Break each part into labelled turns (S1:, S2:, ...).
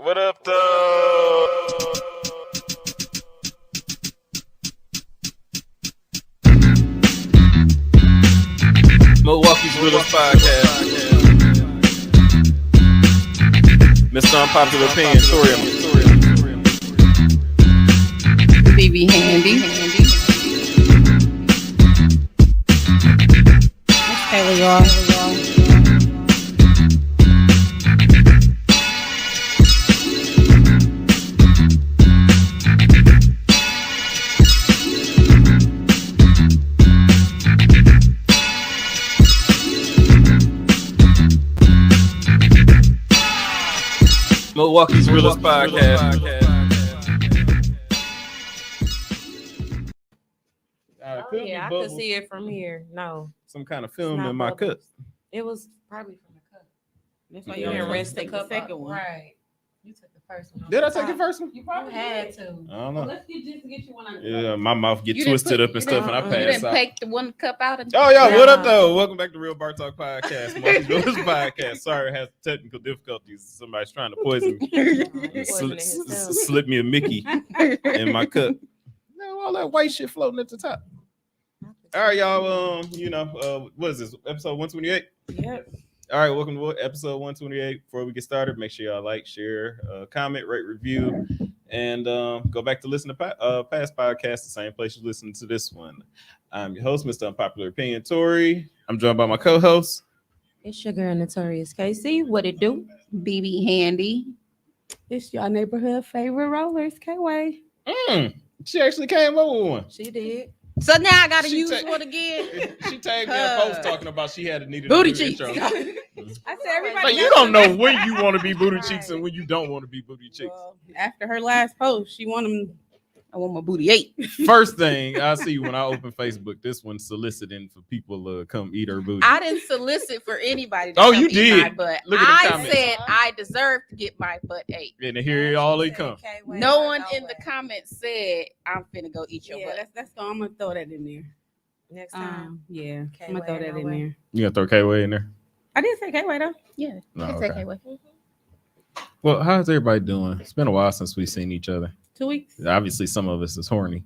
S1: What up, though? Milwaukee's Realest Podcast. Mr. Unpopular Opinion, Tori.
S2: BB Handy. Hey, y'all.
S1: Milwaukee's Realest Podcast.
S3: Yeah, I could see it from here. No.
S1: Some kind of film in my cup.
S3: It was probably from the cup.
S2: That's why you didn't rinse the second one.
S3: Right. You took the first one.
S1: Did I take the first one?
S3: You probably had to.
S1: I don't know.
S2: Let's get you one.
S1: Yeah, my mouth get twisted up and stuff, and I
S2: You
S1: pass
S2: didn't
S1: out.
S2: take the one cup out.
S1: Oh, yeah, what up, though? Welcome back to Real Bar Talk Podcast, Milwaukee's Realest Podcast. Sorry, I had technical difficulties. Somebody's trying to poison me. Slip me a Mickey in my cup. No, all that white shit floating at the top. All right, y'all. What is this? Episode 128?
S3: Yep.
S1: All right, welcome to episode 128. Before we get started, make sure y'all like, share, comment, rate, review, and go back to listen to past podcasts, the same place you listen to this one. I'm your host, Mr. Unpopular Opinion, Tori. I'm joined by my co-host.
S3: It's your girl, Notorious Casey. What it do?
S2: BB Handy.
S4: It's your neighborhood favorite rollers, K-Way.
S1: She actually came over with one.
S3: She did.
S2: So now I gotta
S1: She
S2: use
S1: ta-
S2: one again.
S1: She tagged me in a post talking about she had needed
S2: Booty
S1: a new
S2: cheeks.
S1: intro.
S4: I said everybody.
S1: Like, you don't know when you want to be booty cheeks and when you don't want to be booty cheeks.
S4: Well, after her last post, she wanted
S2: I want my booty 8.
S1: First thing I see when I open Facebook, this one's soliciting for people to come eat her booty.
S2: I didn't solicit for anybody to
S1: Oh,
S2: come
S1: you
S2: eat
S1: did.
S2: my butt.
S1: Look at the
S2: I
S1: comments.
S2: said I deserve to get my butt 8.
S1: And here all they come.
S2: No one in the comments said I'm finna go eat your
S4: Yeah,
S2: butt.
S4: that's I'm gonna throw that in there.
S3: Next time.
S4: Yeah,
S3: K-Way,
S4: I'm gonna throw that
S3: no
S4: in
S3: way.
S4: there.
S1: You gonna throw K-Way in there?
S4: I did say K-Way though.
S2: Yeah,
S1: No,
S2: it's
S1: okay.
S2: okay. Wait.
S1: Well, how's everybody doing? It's been a while since we've seen each other.
S4: 2 weeks.
S1: Obviously, some of us is horny.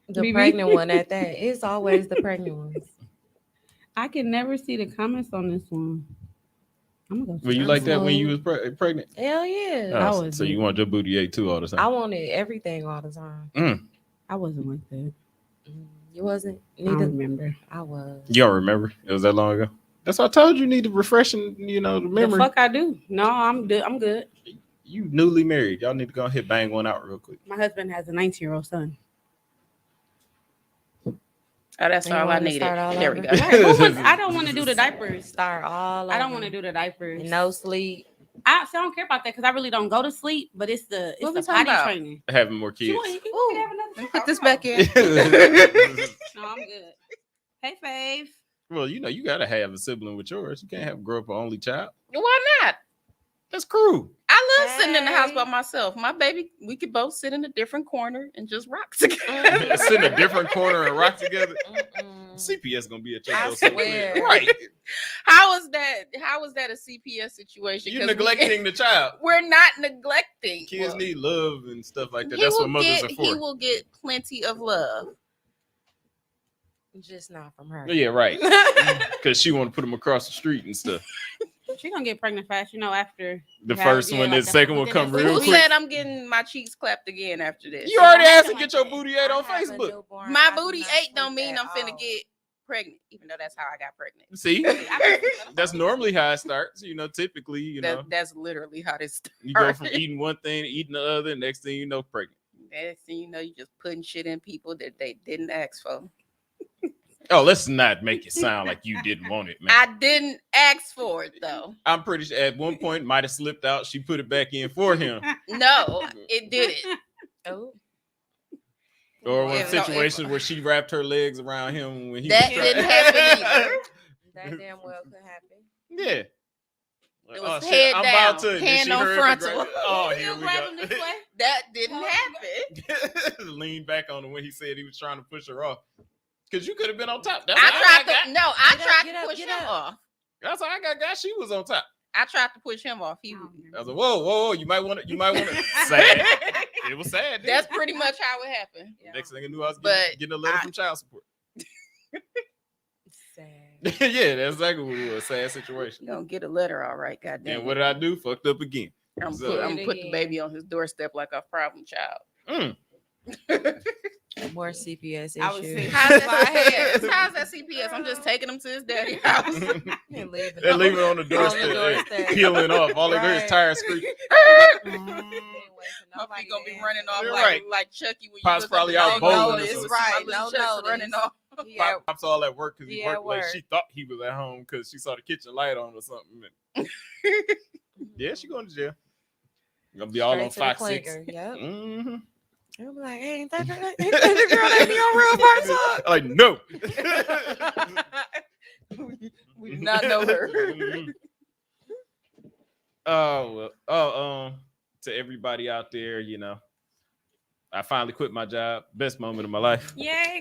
S3: The
S4: BB.
S3: pregnant one at that. It's always the pregnant ones.
S4: I can never see the comments on this one. I'm gonna go.
S1: Were you like that when you was pregnant?
S3: Hell yeah.
S4: I
S1: Oh,
S4: was
S1: so you want your booty ate too all the
S3: I
S1: time?
S3: wanted everything all the time.
S4: I wasn't like that.
S3: You wasn't?
S4: I don't
S3: Neither.
S4: remember.
S3: I was.
S1: You don't remember? It was that long ago. That's what I told you. Need to refreshing, the
S4: The
S1: memory.
S4: fuck I do? No, I'm good. I'm good.
S1: You newly married. Y'all need to go ahead and bang one out real quick.
S4: My husband has a 19-year-old son.
S2: Oh, that's
S3: You
S2: all I
S3: wanna
S2: needed.
S3: start all
S2: There we
S3: over?
S2: go.
S4: I don't want to do the diapers.
S3: Start all
S4: I don't
S3: over.
S4: want to do the diapers.
S3: No sleep.
S4: I don't care about that because I really don't go to sleep. But it's the
S2: What we
S4: potty
S2: talking about?
S4: training.
S1: Having more kids.
S4: You can have another
S2: Put this back in.
S4: No, I'm good. Hey, Fave.
S1: Well, you gotta have a sibling with yours. You can't have grow up an only child.
S2: Why not?
S1: That's cruel.
S2: I love sitting in the house
S3: Hey.
S2: by myself. My baby, we could both sit in a different corner and just rock together.
S1: Sit in a different corner and rock together.
S3: Mm-mm.
S1: CPS gonna be at your
S3: I
S1: door so
S3: swear.
S1: quick. Right.
S2: How is that a CPS situation?
S1: You're
S2: 'Cause
S1: neglecting the child.
S2: We're not neglecting.
S1: Kids need love and stuff like that.
S2: He
S1: That's
S2: will
S1: what mothers are
S2: He
S1: for.
S2: will get plenty of love.
S3: Just not from her.
S1: Yeah, right. Because she want to put them across the street and stuff.
S4: She gonna get pregnant fast, after
S1: The
S4: Yeah,
S1: first
S4: yeah,
S1: one,
S4: like
S1: the
S4: that.
S1: second one
S4: Then
S1: come
S4: it's-
S1: real
S2: Who
S1: quick.
S2: said I'm getting my cheeks clapped again after this?
S1: You already asked to
S4: like
S1: get your
S4: that.
S1: booty ate on
S3: I have a
S1: Facebook.
S3: newborn.
S2: My
S3: I do
S2: booty
S3: not
S2: 8 don't
S3: sleep
S2: mean
S3: at
S2: I'm finna
S3: all.
S2: get pregnant, even though that's how I got pregnant.
S1: See, that's normally how it starts. Typically,
S2: That's literally how this starts.
S1: you go from eating one thing to eating the other. Next thing you know, pregnant.
S2: Next thing you know, you just putting shit in people that they didn't ask for.
S1: Oh, let's not make it sound like you didn't want it, man.
S2: I didn't ask for it though.
S1: I'm pretty sure at one point might have slipped out. She put it back in for him.
S2: No, it didn't.
S3: Oh,
S1: Or one
S2: Yeah, no,
S1: situations where she wrapped her legs around him when he
S2: That
S1: was trying-
S2: didn't happen either.
S3: that damn well could happen.
S1: Yeah.
S2: It was
S1: shit,
S2: head
S1: I'm
S2: down,
S1: about to. and then
S2: hand
S1: she
S2: on
S1: heard the
S2: frontal.
S1: gra- Oh,
S4: You
S1: here we
S4: grab him this
S1: go.
S4: way?
S2: That didn't happen.
S1: Lean back on him when he said he was trying to push her off. Because you could have been on top.
S2: I tried to
S3: Get up,
S2: push
S3: get
S2: him
S3: up.
S2: off.
S1: That's how I got. She was on top.
S2: I tried to push him off.
S4: I don't
S1: I was
S4: remember.
S1: like, whoa, you might want to. Sad. It was sad.
S2: That's pretty much how it happened.
S1: Next thing I knew, I was
S2: But
S1: getting a letter from child support.
S3: Sad.
S1: Yeah, that's exactly what it was. Sad situation.
S2: You gonna get a letter, all right? Goddamn.
S1: And what did I do? Fucked up again.
S2: I'm
S1: So-
S2: gonna put the baby on his doorstep like a problem child.
S3: More CPS
S4: I was
S3: issues.
S4: sick.
S2: How's that CPS? I'm just taking him to his daddy's house.
S3: They're leaving.
S1: They leave it on the doorstep, peeling off. All they hear is
S3: Right.
S1: tires screeching.
S2: Puppy gonna be running off
S1: You're
S2: like,
S1: right.
S2: like Chucky when
S1: Pop's
S2: you
S1: probably
S2: look up
S1: out
S2: and
S1: bowling or
S2: notice.
S1: something.
S3: Right,
S2: My little
S3: no
S2: Chuck's
S3: notice.
S2: running off.
S3: Yeah,
S1: Pops all at work because he
S3: Yeah,
S1: worked late.
S3: work.
S1: She thought he was at home because she saw the kitchen light on or something. Yeah, she going to jail. Gonna be all on Fox 6.
S3: Yep.
S1: Mm-hmm.
S3: I'm like, hey, ain't that the girl that be on Real Bar Talk?
S1: Like, no.
S2: We do not know her.
S1: Mhm. Oh well. To everybody out there, I finally quit my job. Best moment of my life.
S4: Yay!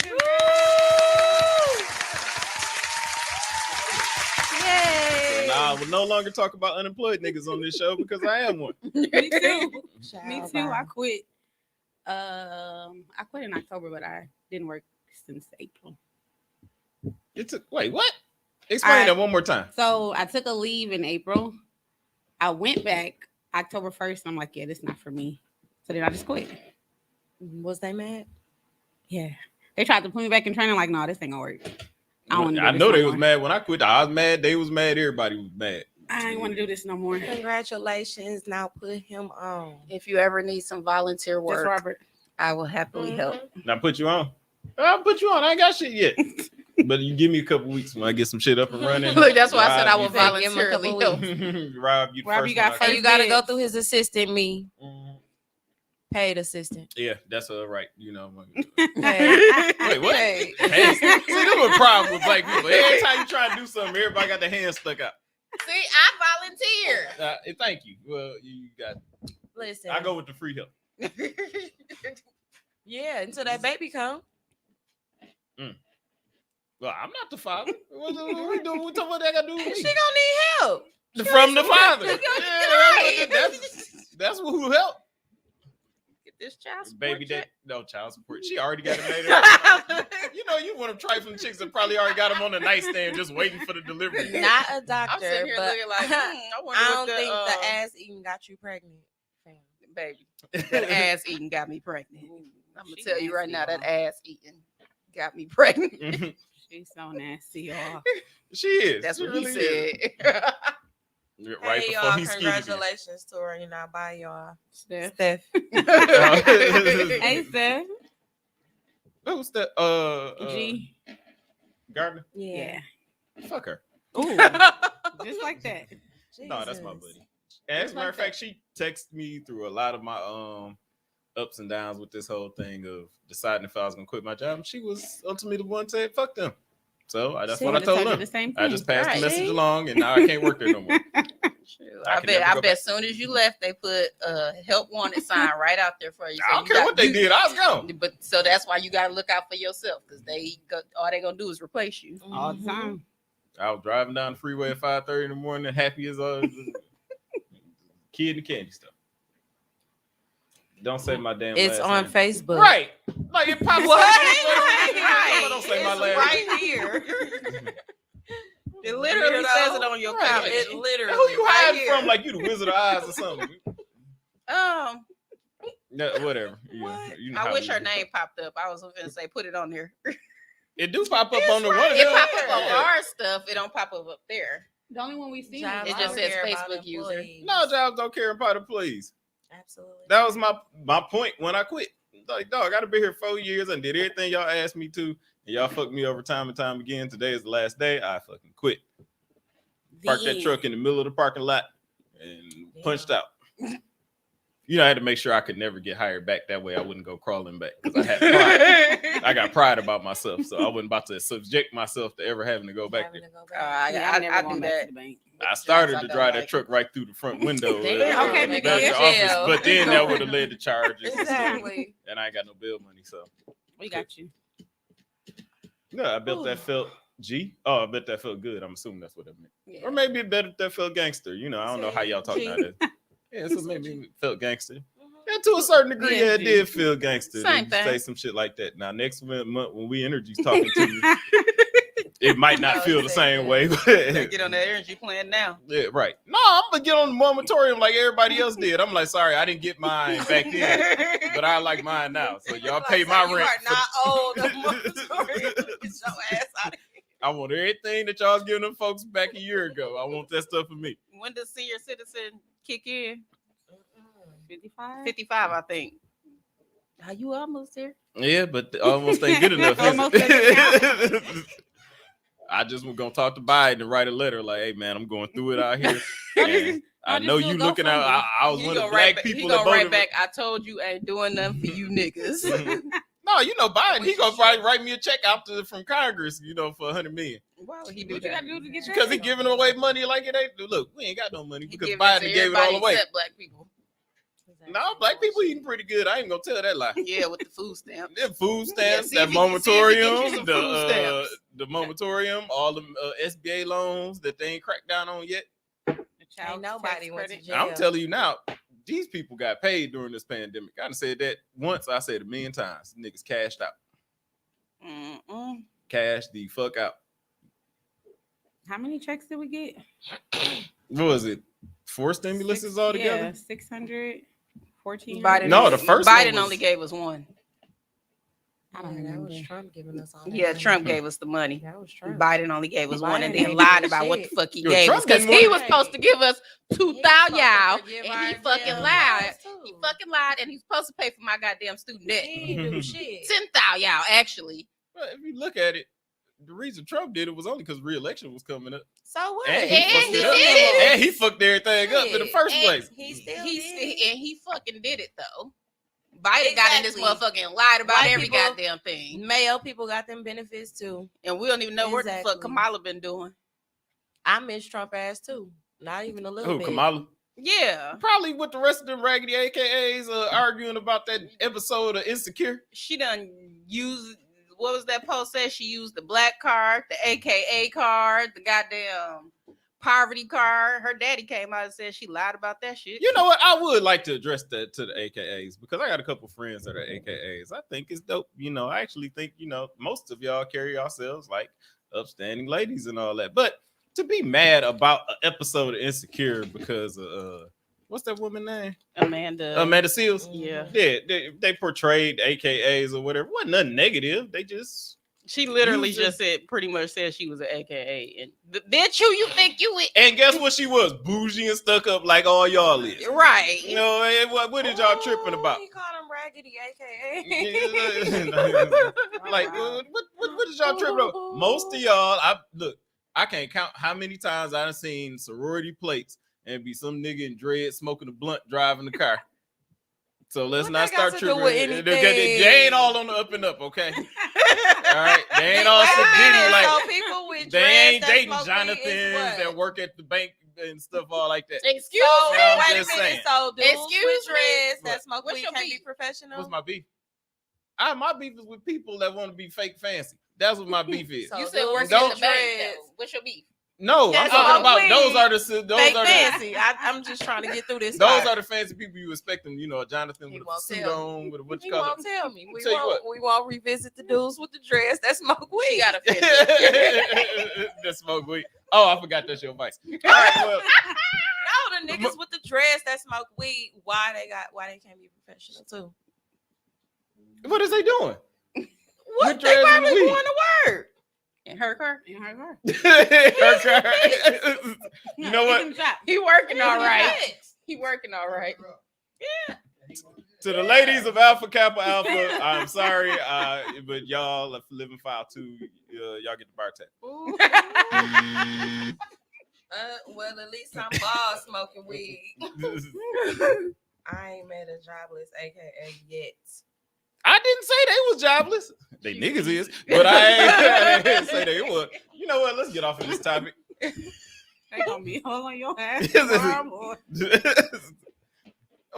S3: Yay!
S1: Nah, I will no longer talk about unemployed niggas on this show because I am one.
S4: Me too.
S3: Child,
S4: Me too. I
S3: bye.
S4: quit. I quit in October, but I didn't work since April.
S1: Wait, what? Explain that one more time.
S4: So I took a leave in April. I went back October 1st. And I'm like, yeah, this is not for me. So then I just quit.
S3: Was they mad?
S4: Yeah. They tried to put me back in training. Like, no, this ain't gonna work. I don't wanna do
S1: I
S4: this
S1: know
S4: no
S1: they
S4: more.
S1: was mad when I quit. I was mad. They was mad. Everybody was mad.
S4: I ain't want to do this no more.
S3: Congratulations. Now put him on.
S2: If you ever need some volunteer
S4: Just
S2: work,
S4: Robert.
S2: I will happily help.
S1: Now put you on. I'll put you on. I ain't got shit yet. But you give me a couple weeks when I get some shit up and running.
S2: Look, that's why I said I
S1: Rob,
S2: will
S3: said give him a
S2: voluntarily
S3: couple
S2: help.
S1: Rob, you
S4: Rob,
S1: first
S4: you got
S1: one I
S3: And
S4: first
S3: you gotta go
S4: dibs.
S3: through his assistant, me.
S1: Mhm.
S3: Paid assistant.
S1: Yeah, that's right.
S3: Paid.
S1: Wait, what?
S3: Paid.
S1: Hey, see, that's a problem with black people. Every time you try to do something, everybody got their hands stuck out.
S2: See, I volunteer.
S1: Thank you. Well, you got.
S3: Listen.
S1: I go with the free help.
S3: Yeah, until that baby come.
S1: Well, I'm not the father. What we doing? What I got to do with
S3: She
S1: me?
S3: gonna need help.
S1: From the father.
S3: She gonna-
S1: Yeah, that's who helped.
S2: Get this child support
S1: Baby
S2: check.
S1: that no child support. She already got it made up. You one of them trifling chicks that probably already got them on the nightstand just waiting for the delivery.
S3: Not a
S2: I'm
S3: doctor,
S2: sitting here
S3: but
S2: looking like, I wonder
S3: I
S2: what
S3: don't think the ass eating got you pregnant. Fam.
S2: baby. That ass eating got me pregnant. I'm gonna
S4: She
S2: tell you right
S4: nasty,
S2: now, that
S4: y'all.
S2: ass eating got me pregnant.
S1: Mhm.
S4: She's so nasty, y'all.
S1: She is.
S2: That's
S1: She
S2: what he
S1: really is.
S2: said.
S1: Right
S3: Hey,
S1: before
S3: y'all,
S1: he skinny dipped.
S3: congratulations to her. You know, bye, y'all.
S4: Steph.
S3: Steph.
S4: Hey, Steph.
S1: Who's that?
S4: G.
S1: Gardner.
S3: Yeah.
S1: Fuck her.
S4: Ooh. Just like that.
S1: No, that's my
S3: Jesus.
S1: buddy. And as
S2: Just
S1: a matter
S2: like
S1: of fact, she texted me through a lot of my ups and downs with this whole thing of deciding if I was gonna quit my job. She was ultimately the one that said, "Fuck them." So that's
S3: See,
S1: what I
S4: Just
S1: told
S4: you
S1: them.
S4: the same
S1: I
S4: thing.
S1: just passed
S2: Right.
S1: the message
S3: See?
S1: along, and now I can't work there no more.
S2: Shoot,
S1: I
S2: I
S1: can
S2: bet.
S1: never
S2: I
S1: go
S2: bet.
S1: back.
S2: As soon as you left, they put a help wanted sign right out there for you.
S1: I don't
S2: you
S1: care
S2: got-
S1: what they
S2: you-
S1: did. I was gone.
S2: But so that's why you got to look out for yourself because all they gonna do is replace you.
S4: All the
S3: Mhm.
S4: time.
S1: I was driving down the freeway at 5:30 in the morning, happy as a kid in the candy store. Don't say my damn.
S3: It's
S1: last
S3: on
S1: name.
S3: Facebook.
S1: Right. Like it pops
S3: What?
S1: up. Don't say my
S3: It's
S1: last
S3: right here.
S2: It literally says it on your
S1: Right.
S2: comment.
S3: It literally.
S1: Who you
S3: right
S1: hiding
S3: here.
S1: from? Like you the Wizard of Oz or something? No, whatever. Yeah,
S3: What?
S1: you know
S2: I
S1: how
S2: wish
S1: we
S2: her
S1: do.
S2: name popped up. I was gonna say put it on there.
S1: It do pop up
S3: It's
S1: on the
S3: right
S1: one.
S2: It
S3: here.
S2: pop up on
S1: Yeah.
S2: our stuff. It don't pop up there.
S4: The only one we see
S3: Jobs
S2: It just
S3: don't
S2: says
S3: care about
S2: Facebook user.
S3: employees.
S1: No, jobs don't care about it, please.
S3: Absolutely.
S1: That was my point when I quit. Like, dog, I gotta be here 4 years and did everything y'all asked me to, and y'all fucked me over time and time again. Today is the last day. I fucking quit. Parked that truck in the middle of the parking lot and punched out. I had to make sure I could never get hired back. That way I wouldn't go crawling back because I had pride. I got pride about myself, so I wasn't about to subject myself to ever having to go back
S3: Having
S1: there.
S3: to go back.
S2: I do that.
S4: the bank.
S1: I started
S2: I
S1: to
S2: don't
S1: drive
S2: like
S1: that truck right through the front window.
S3: Damn,
S2: okay,
S1: at the
S2: nigga,
S1: office,
S3: jail.
S1: but then that would have led to charges. and stuff,
S3: Exactly.
S1: and I ain't got no bail money, so
S4: We got you.
S1: no, I built that felt G? Oh, I bet that felt good. I'm assuming that's what it meant.
S2: Yeah.
S1: Or maybe it better that felt gangster. You know, I don't know how y'all talk
S3: G.
S1: nowadays. Yeah, so maybe it felt gangster. And to a certain degree, yeah, it did feel gangster.
S2: Same
S1: to
S2: thing.
S1: say some shit like that. Now, next month when we Energy's talking to you, it might not feel the same way. But
S2: Get on that energy plan now.
S1: yeah, right. No, I'm gonna get on the moratorium like everybody else did. I'm like, sorry, I didn't get mine back then, but I like mine now. So y'all pay my rent.
S3: You are
S1: for
S3: not
S1: the-
S3: old. No more. Get your ass out of here.
S1: I want everything that y'all was giving them folks back a year ago. I want that stuff for me.
S2: When does senior citizen kick in?
S4: 55.
S2: 55, I think. Are you almost there?
S1: Yeah, but almost ain't good enough.
S4: Almost
S1: is
S4: doesn't
S1: it? I just was gonna talk to Biden and write a letter like, "Hey man, I'm going through it out here. And I know you looking out. I was
S2: He
S1: one of
S2: gonna
S1: the
S2: write
S1: black
S2: back-
S1: people
S2: He
S1: that
S2: gonna write
S1: voted.
S2: back. I told you, I ain't doing nothing for you niggas.
S1: No, you know Biden. He gonna probably write me a check out from Congress. You know, for $100 million
S2: Why would he do
S4: What you
S2: that?
S4: gotta do to get your
S1: because he
S4: ass?
S1: giving away money like it ain't. Look, we ain't got no money
S2: He
S1: because
S2: give
S1: Biden
S2: to
S1: gave it all
S2: everybody
S1: away.
S2: except black people.
S1: No, black people eating pretty good. I ain't gonna tell that lie.
S2: Yeah, with the food stamps.
S1: Them food stamps,
S2: see
S1: that
S2: if he can- see if he can get you
S1: moratorium,
S2: some food stamps.
S1: the moratorium, all the SBA loans that they ain't cracked down on yet.
S3: Ain't nobody went to jail.
S1: I'm telling you now, these people got paid during this pandemic. I done said that once. I said it a million times. Niggas cashed out.
S2: Mm-mm.
S1: Cash the fuck out.
S4: How many checks did we get?
S1: What was it? 4 stimuluses altogether?
S4: Yeah, 600, 14.
S2: Biden
S1: No,
S2: only-
S1: the first one
S2: Biden
S1: was-
S2: only gave us one.
S4: I don't
S3: that
S4: remember.
S3: was Trump giving us all that
S2: Yeah,
S3: money.
S2: Trump gave us the money.
S3: That was Trump.
S2: Biden only gave us one and
S3: Biden
S2: then
S3: ain't
S2: lied
S3: doing
S2: about what the
S3: shit.
S2: fuck he
S1: Yo,
S2: gave
S1: Trump
S2: us because
S1: didn't
S2: he
S1: want-
S2: was supposed to give us 2,000 y'all,
S3: Give
S2: and
S3: our
S2: he fucking
S3: damn
S2: lied.
S3: lives, too.
S2: He fucking lied, and he's supposed to pay for my goddamn student debt.
S3: He didn't do shit.
S2: 10,000 y'all, actually.
S1: But if you look at it, the reason Trump did it was only because re-election was coming up.
S3: So what?
S1: And he
S2: And
S1: fucked
S2: he
S1: it up.
S2: did it.
S1: And he fucked everything up in the first
S2: And
S1: place.
S3: He still
S2: He
S3: did.
S2: st- and he fucking did it though. Biden got in this
S3: Exactly.
S2: motherfucker and lied about
S3: White
S2: every
S3: people-
S2: goddamn thing,
S3: Male people got them benefits too.
S2: and we don't even know what the fuck
S3: Exactly.
S2: Kamala been doing.
S3: I miss Trump ass too. Not even a little
S1: Who,
S3: bit.
S1: Kamala?
S2: Yeah,
S1: Probably with the rest of them raggedy AKAs arguing about that episode of Insecure.
S2: she done used. What was that post said? She used the black card, the AKA card, the goddamn poverty card. Her daddy came out and said she lied about that shit.
S1: You know what? I would like to address that to the AKAs because I got a couple friends that are AKAs. I think it's dope. You know, I actually think, you know, most of y'all carry yourselves like upstanding ladies and all that. But to be mad about an episode of Insecure because of what's that woman name? Amanda Seals.
S2: Yeah.
S1: Yeah, they portrayed AKAs or whatever. Wasn't nothing negative. They just
S2: She literally
S1: Using-
S2: just said, pretty much said she was an AKA. And bitch, who you think you is?
S1: and guess what she was? Bougie and stuck up like all y'all is.
S2: Right.
S1: You know, what did y'all tripping about?
S3: He called him raggedy, aka.
S1: Like, what is y'all tripping about? Most of y'all, I can't count how many times I've seen sorority plates and be some nigga in dread smoking a blunt driving the car. So let's
S3: What
S1: not
S3: that got
S1: start
S3: to do
S1: tripping.
S3: with
S1: They ain't all on the up and up, okay? All right, they ain't all sedity like
S3: So people with
S1: they
S3: dreads
S1: ain't
S3: that
S1: dating
S3: smoke weed is
S1: Jonathans
S3: what?
S1: that work at the bank and stuff all like that.
S2: Excuse
S3: So
S2: me.
S1: I'm
S3: wait a
S1: just
S3: minute.
S1: saying.
S3: So dudes
S2: Excuse
S3: with
S2: me?
S3: dreads that
S1: What?
S3: smoke
S2: What's
S3: weed
S2: your
S3: can't
S2: beef?
S3: be professional.
S1: What's my beef? My beef is with people that want to be fake fancy. That's what my beef is.
S3: So
S2: You said
S3: dudes
S2: working
S1: Don't-
S2: in the bank.
S3: dreads.
S2: though. What's your beef?
S1: No, I'm
S3: That's
S1: talking
S3: all
S1: about
S3: weed.
S1: those are the
S3: Fake
S1: the
S3: fancy. I'm just trying to get through this.
S1: those
S3: part.
S1: are the fancy people you expect them. You know, Jonathan
S3: He
S1: with a
S3: won't
S1: suit
S3: tell
S1: on, with a what
S3: He
S1: you call
S3: won't
S1: it.
S3: tell me. We
S1: Tell you
S3: won't revisit the dudes with the dreads that smoke weed.
S2: She got offended.
S1: That smoke weed. Oh, I forgot that's your vice. All right, well,
S3: No, the niggas with the dreads that smoke weed. Why they can't be professional too?
S1: what is they doing?
S3: What
S1: With
S3: they
S1: dreads and
S3: probably
S1: weed.
S3: going to work.
S2: In her car.
S4: In her car.
S1: You know what?
S2: He working all right.
S3: Yes.
S2: He working all right.
S1: To the ladies of Alpha Kappa Alpha, I'm sorry, but y'all are living file too. Y'all get the bar tab.
S3: Well, at least I'm ball smoking weed. I ain't met a jobless AKA yet.
S1: I didn't say they was jobless. They niggas is, but I didn't say they was. You know what? Let's get off of this topic.
S4: They gonna be all on your ass tomorrow morning.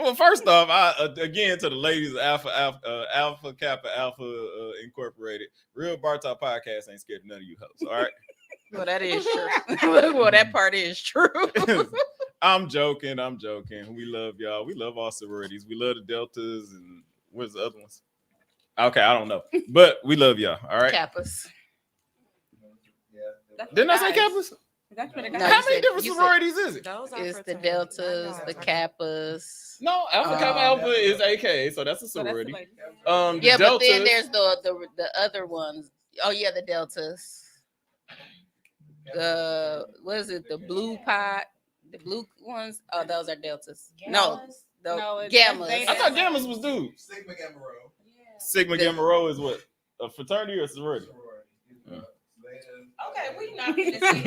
S1: Well, first off, again to the ladies of Alpha Kappa Alpha Incorporated, Real Bar Talk Podcast ain't scared of none of you hoes. All right.
S2: Well, that is true. Well, that part is true.
S1: I'm joking. We love y'all. We love all sororities. We love the Deltas and what's the other ones? Okay, I don't know, but we love y'all. All right.
S2: Kappas.
S1: Didn't I say Kappas?
S4: That's what it
S2: No,
S4: got.
S1: How many different sororities is it?
S3: Those are
S2: It's the
S3: fraternities.
S2: Deltas,
S3: I know.
S2: the Kappas.
S1: No, Alpha Kappa Alpha is AKA, so that's a sorority. The
S2: Yeah, but then
S1: Deltas-
S2: there's the other ones. Oh yeah, the Deltas. The what is it? The blue pot, the blue ones. Oh, those are Deltas. No, the
S4: No, it's
S2: Gammas.
S1: I thought Gammas was dudes.
S5: Sigma Gamma Rho.
S1: Sigma Gamma Rho is what? A fraternity or sorority?
S3: Okay, we not going to see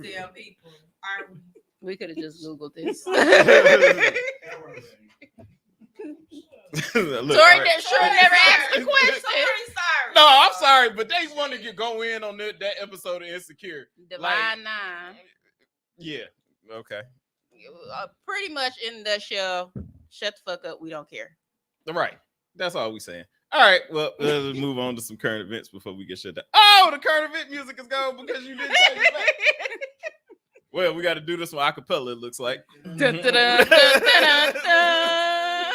S3: these damn people. Are we?
S2: We could have just Googled this.
S1: Look,
S2: Sorry,
S1: all right.
S2: that sure never asked the question.
S3: Sorry.
S1: No, I'm sorry, but they wanted to go in on that episode of Insecure.
S2: Divine Nine.
S1: Yeah. Okay.
S2: Pretty much in the show. Shut the fuck up. We don't care.
S1: Right. That's all we saying. All right. Well, let's move on to some current events before we get shut down. Oh, the current event music is gone because you didn't take it back. Well, we got to do this one a cappella, it looks like.
S2: Dun, dun, dun, dun, dun, dun.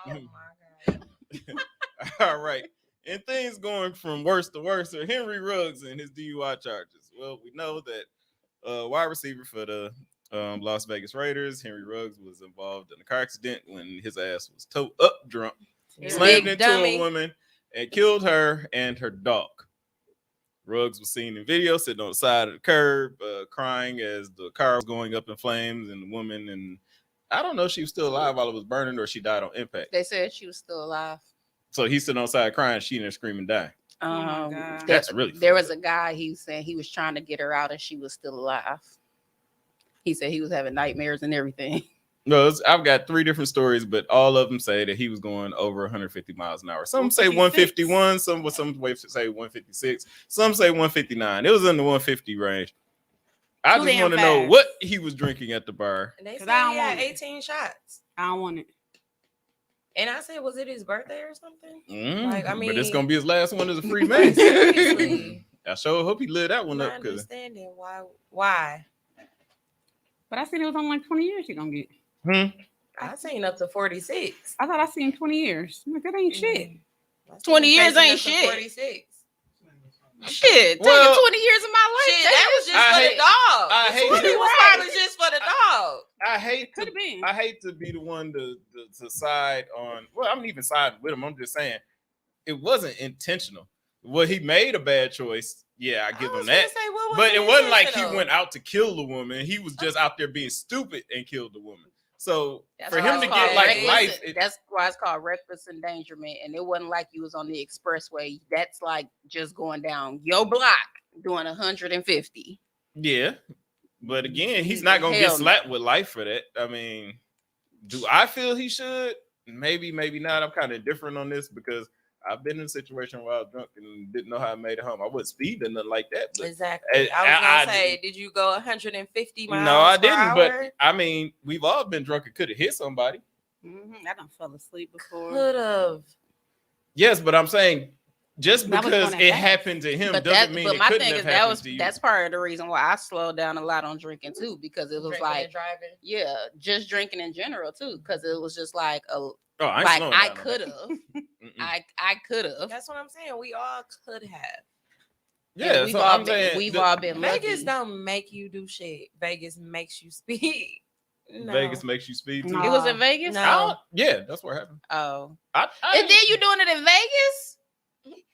S3: Oh my God.
S1: All right. And things going from worse to worse are Henry Ruggs and his DUI charges. Well, we know that wide receiver for the Las Vegas Raiders, Henry Ruggs, was involved in a car accident when his ass was towed up drunk, slammed into a woman, and killed her and her dog. Ruggs was seen in video sitting on the side of the curb, crying as the car was going up in flames, and the woman, and I don't know if she was still alive while it was burning or she died on impact.
S2: They said she was still alive.
S1: So he's sitting on the side crying, she in there screaming, dying.
S4: my God.
S1: That's really
S2: There was a guy, he was saying he was trying to get her out and she was still alive. He said he was having nightmares and everything.
S1: No, I've got 3 different stories, but all of them say that he was going over 150 miles an hour. Some say 151, some say 156, some say 159. It was in the 150 range. I
S4: Too
S1: just
S4: damn
S1: want to know
S4: fast.
S1: what he was drinking at the bar.
S3: And they
S4: 'Cause
S3: said
S4: I don't
S3: he had
S4: want it.
S3: 18 shots.
S4: I don't want it.
S3: And I said, was it his birthday or something?
S1: Like,
S3: I
S1: but it's
S3: mean-
S1: gonna be his last one as a free man.
S3: Seriously.
S1: I sure hope he lit that one
S3: I'm
S1: up
S3: not
S1: because
S3: understanding why.
S4: But I said it was only like 20 years you're going to get.
S3: I seen up to 46.
S4: I thought I seen 20 years. I'm like, that ain't shit.
S3: I seen
S2: 20
S3: him
S2: years
S3: facing
S2: ain't
S3: up to
S2: shit.
S3: 46.
S2: Shit,
S1: Well,
S2: taking 20 years of my life.
S3: Shit, that was just
S1: I
S3: for
S1: hate-
S3: the dog.
S1: I hate
S3: 20
S1: to-
S3: was probably just for the dog.
S1: I hate
S4: Could
S1: to
S4: have been.
S1: I hate to be the one to side on. Well, I'm even siding with him. I'm just saying it wasn't intentional. Well, he made a bad choice. Yeah, I give him that. But it wasn't like he went out to kill the woman. He was just out there being stupid and killed the woman. So
S2: That's
S1: for
S2: why
S1: him
S2: it's
S1: to
S2: called
S1: get like
S2: reckless-
S1: life,
S2: that's why it's called reckless endangerment. And it wasn't like you was on the expressway. That's like just going down your block doing 150.
S1: yeah. But again, he's not gonna get
S2: Hell no.
S1: slapped with life for that. I mean, do I feel he should? Maybe, maybe not. I'm kind of different on this because I've been in a situation where I was drunk and didn't know how I made it home. I wasn't speeding nothing like that. But
S3: Exactly. I was
S1: I
S3: gonna say, did you go 150 miles?
S1: no, I
S3: per
S1: didn't.
S3: hour?
S1: But I mean, we've all been drunk and could have hit somebody.
S4: I done fell asleep before.
S3: Could have.
S1: Yes, but I'm saying just
S4: That was
S1: because
S4: going
S1: it
S4: fast.
S1: happened to him
S2: But
S1: doesn't mean it
S2: my
S1: couldn't
S2: thing
S1: have
S2: is that
S1: happened
S2: was
S1: to you.
S2: that's part of the reason why I slowed down a lot on drinking too, because it was
S3: Drinking
S2: like
S3: and driving.
S2: yeah, just drinking in general too, because it was just like a
S1: oh, I ain't
S2: like
S1: slowing
S2: I
S1: down on
S2: could
S1: that.
S2: have,
S1: Mm-mm.
S2: I could have.
S3: That's what I'm saying. We all could have.
S1: Yeah,
S2: we've
S1: so
S2: all
S1: I'm
S2: been,
S1: saying
S2: we've
S1: the-
S2: all been
S3: Vegas
S2: lucky.
S3: don't make you do shit. Vegas makes you speed. No.
S1: Vegas makes you speed too.
S4: No.
S2: It was in Vegas.
S3: No.
S1: Yeah, that's what happened.
S2: Oh,
S1: I
S2: and then you doing it in Vegas?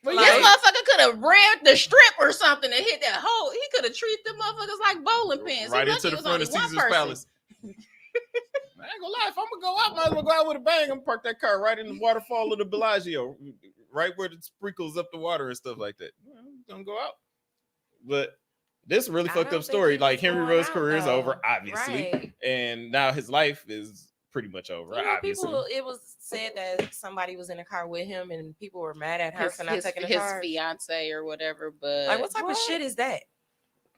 S1: Well,
S2: This
S1: yeah.
S2: motherfucker could have rammed the strip or something and hit that hole. He could have treated them motherfuckers like bowling pins.
S1: right
S2: He
S1: into
S2: lucky
S1: the
S2: it was
S1: front
S2: only
S1: of
S2: one
S1: Caesar's
S2: person.
S1: Palace. I ain't gonna lie. If I'm gonna go out, might as well go out with a bang. I'm gonna park that car right in the waterfall of the Bellagio, right where it sprinkles up the water and stuff like that. I'm gonna go out. But this is a really
S3: I
S1: fucked
S3: don't
S1: up
S3: think
S1: story.
S3: he
S1: Like
S3: was
S1: Henry
S3: going
S1: Ruggs'
S3: out,
S1: career is
S3: though.
S1: over, obviously,
S3: Right.
S1: and now his life is pretty much over,
S3: You know,
S1: obviously.
S3: people. It was said that somebody was in the car with him, and people were mad at her
S2: His,
S3: for not
S2: his,
S3: taking the
S2: his
S3: charge.
S2: fiance or whatever, but
S3: Like, what type of shit is that?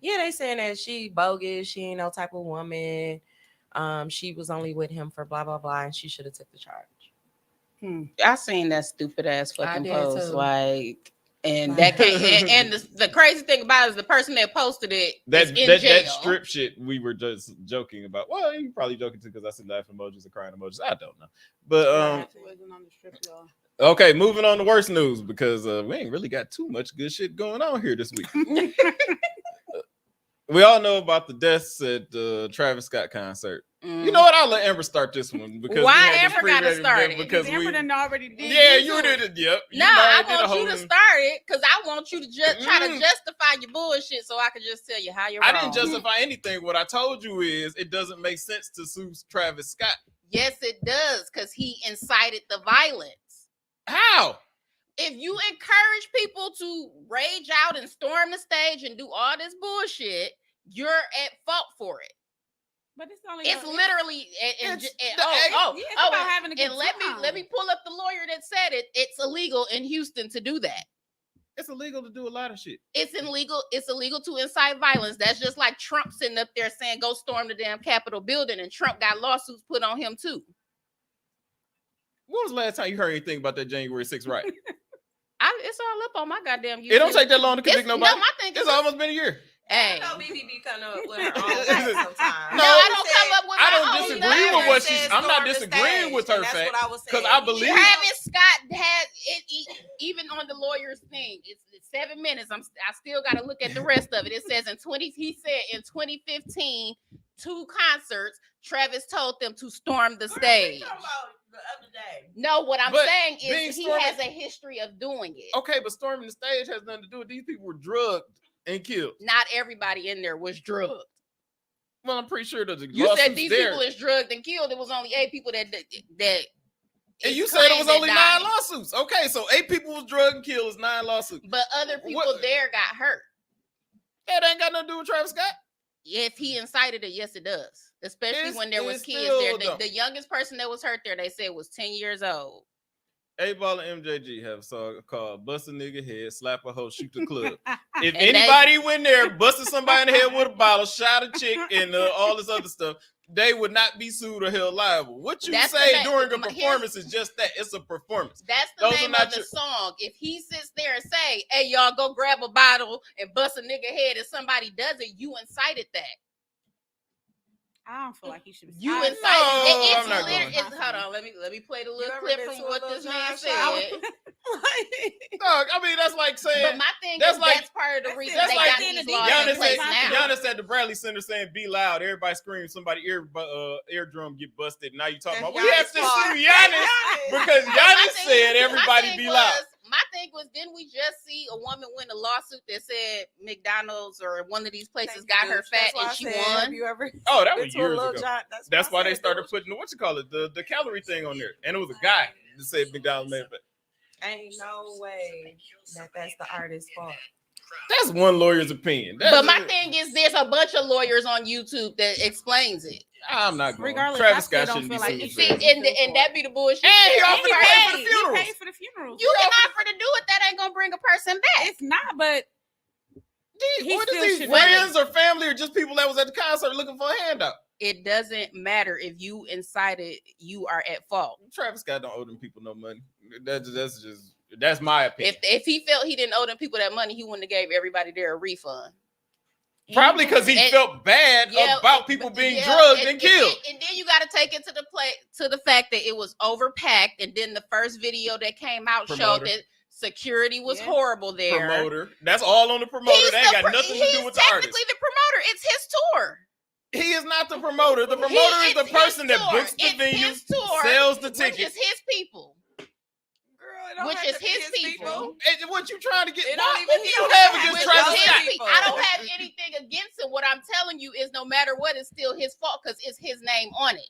S3: Yeah, they saying that she bogus. She ain't no type of woman. She was only with him for blah blah blah, and she should have took the charge.
S2: I seen that stupid ass fucking
S3: did
S2: post,
S3: too.
S2: like, and that can't. And the crazy thing about it is the person that posted it is in jail.
S1: That strip shit we were just joking about. Well, you probably joking too because I see laugh emojis and crying emojis. I don't know, but okay, moving on to worse news because we ain't really got too much good shit going on here this week. We all know about the deaths at the Travis Scott concert. You know what? I'll let Amber start this one because
S2: why Amber gotta start it?
S1: Because
S4: Amber done already did.
S1: Yeah, you did it. Yep.
S2: No, I want you to start it because I want you to just try to justify your bullshit so I can just tell you how you're wrong.
S1: I didn't justify anything. What I told you is it doesn't make sense to sue Travis Scott.
S2: Yes, it does because he incited the violence.
S1: How?
S2: If you encourage people to rage out and storm the stage and do all this bullshit, you're at fault for it.
S4: But it's only
S2: literally
S4: about having a good
S2: and let me pull up the lawyer that said it. It's illegal in Houston to do that.
S1: It's illegal to do a lot of shit.
S2: It's illegal to incite violence. That's just like Trump sitting up there saying go storm the damn Capitol building, and Trump got lawsuits put on him too.
S1: When was the last time you heard anything about that January 6th riot?
S2: It's all up on my goddamn YouTube.
S1: It don't take that long to convict nobody.
S2: No, my thing
S1: it's almost been a year.
S2: Hey.
S3: I know BBB coming up with her own facts sometimes.
S2: No, I don't come up with
S1: I
S2: my
S1: don't
S2: own
S1: disagree
S2: stuff.
S1: with what she's. I'm not disagreeing with her fact because I believe
S2: Travis Scott had it. Even on the lawyer's thing, it's 7 minutes. I still got to look at the rest of it. It says He said in 2015, 2 concerts, Travis told them to storm the stage.
S3: The other day.
S2: No, what I'm saying is he has a history of doing it.
S1: Okay, but storming the stage has nothing to do with these people were drugged and killed.
S2: Not everybody in there was drugged.
S1: Well, I'm pretty sure that
S2: you said these people is drugged and killed. It was only 8 people that.
S1: And you said it was only 9 lawsuits. Okay, so 8 people was drugged and killed. Is 9 lawsuits.
S2: But other people there got hurt.
S1: That ain't got nothing to do with Travis Scott.
S2: If he incited it, yes, it does. Especially when there was kids there. The youngest person that was hurt there, they said was 10 years old.
S1: 8Ball and MJG have a song called Bust a Nigga Head, Slap a Hoe, Shoot the Club. If anybody went there, busted somebody in the head with a bottle, shot a chick, and all this other stuff, they would not be sued or held liable. What you say during a performance is just that. It's a performance.
S2: That's the name of the song. If he sits there and say, hey, y'all, go grab a bottle and bust a nigga head, and somebody does it, you incited that.
S4: I don't feel like he should be.
S2: You incited. I'm not going. Hold on, let me play the little clip from what this man said.
S1: Dog, I mean, that's like saying.
S2: But my thing is that's part of the reason they got these laws in place now.
S1: Giannis at the Bradley Center saying, "Be loud." Everybody screams. Somebody eardrum get busted. Now you talking about we have to sue Giannis because Giannis said everybody be loud.
S2: My thing was, didn't we just see a woman win a lawsuit that said McDonald's or one of these places got her fat and she won?
S3: Have you ever?
S1: Oh, that was years ago. That's why they started putting the calorie thing on there, and it was a guy that said McDonald's made fat.
S3: Ain't no way that's the artist's fault.
S1: That's one lawyer's opinion.
S2: But my thing is, there's a bunch of lawyers on YouTube that explains it.
S1: I'm not going.
S4: Regardless,
S1: Travis
S4: Scott
S1: shouldn't be
S4: like
S1: sued.
S2: And that be the bullshit.
S1: And he offered to
S4: pay for the funeral.
S2: You can offer to do it. That ain't gonna bring a person back.
S4: It's not, but
S1: what is these friends or family or just people that was at the concert looking for a handout?
S2: It doesn't matter if you incited. You are at fault.
S1: Travis Scott don't owe them people no money. That's my opinion.
S2: If he felt he didn't owe them people that money, he wouldn't have gave everybody there a refund.
S1: Probably because he felt bad about people being drugged and killed.
S2: And then you got to take it to the fact that it was overpacked. And then the first video that came out showed that security was horrible there.
S1: Promoter. That's all on the promoter. That ain't got nothing to do with the artist.
S2: He's technically the promoter. It's his tour.
S1: He is not the promoter. The promoter is the person that books the venue, sells the tickets.
S2: Which is his people. Which is his people.
S1: And what you trying to get?
S3: What
S1: do you have against Travis Scott?
S2: I don't have anything against him. What I'm telling you is, no matter what, it's still his fault because it's his name on it.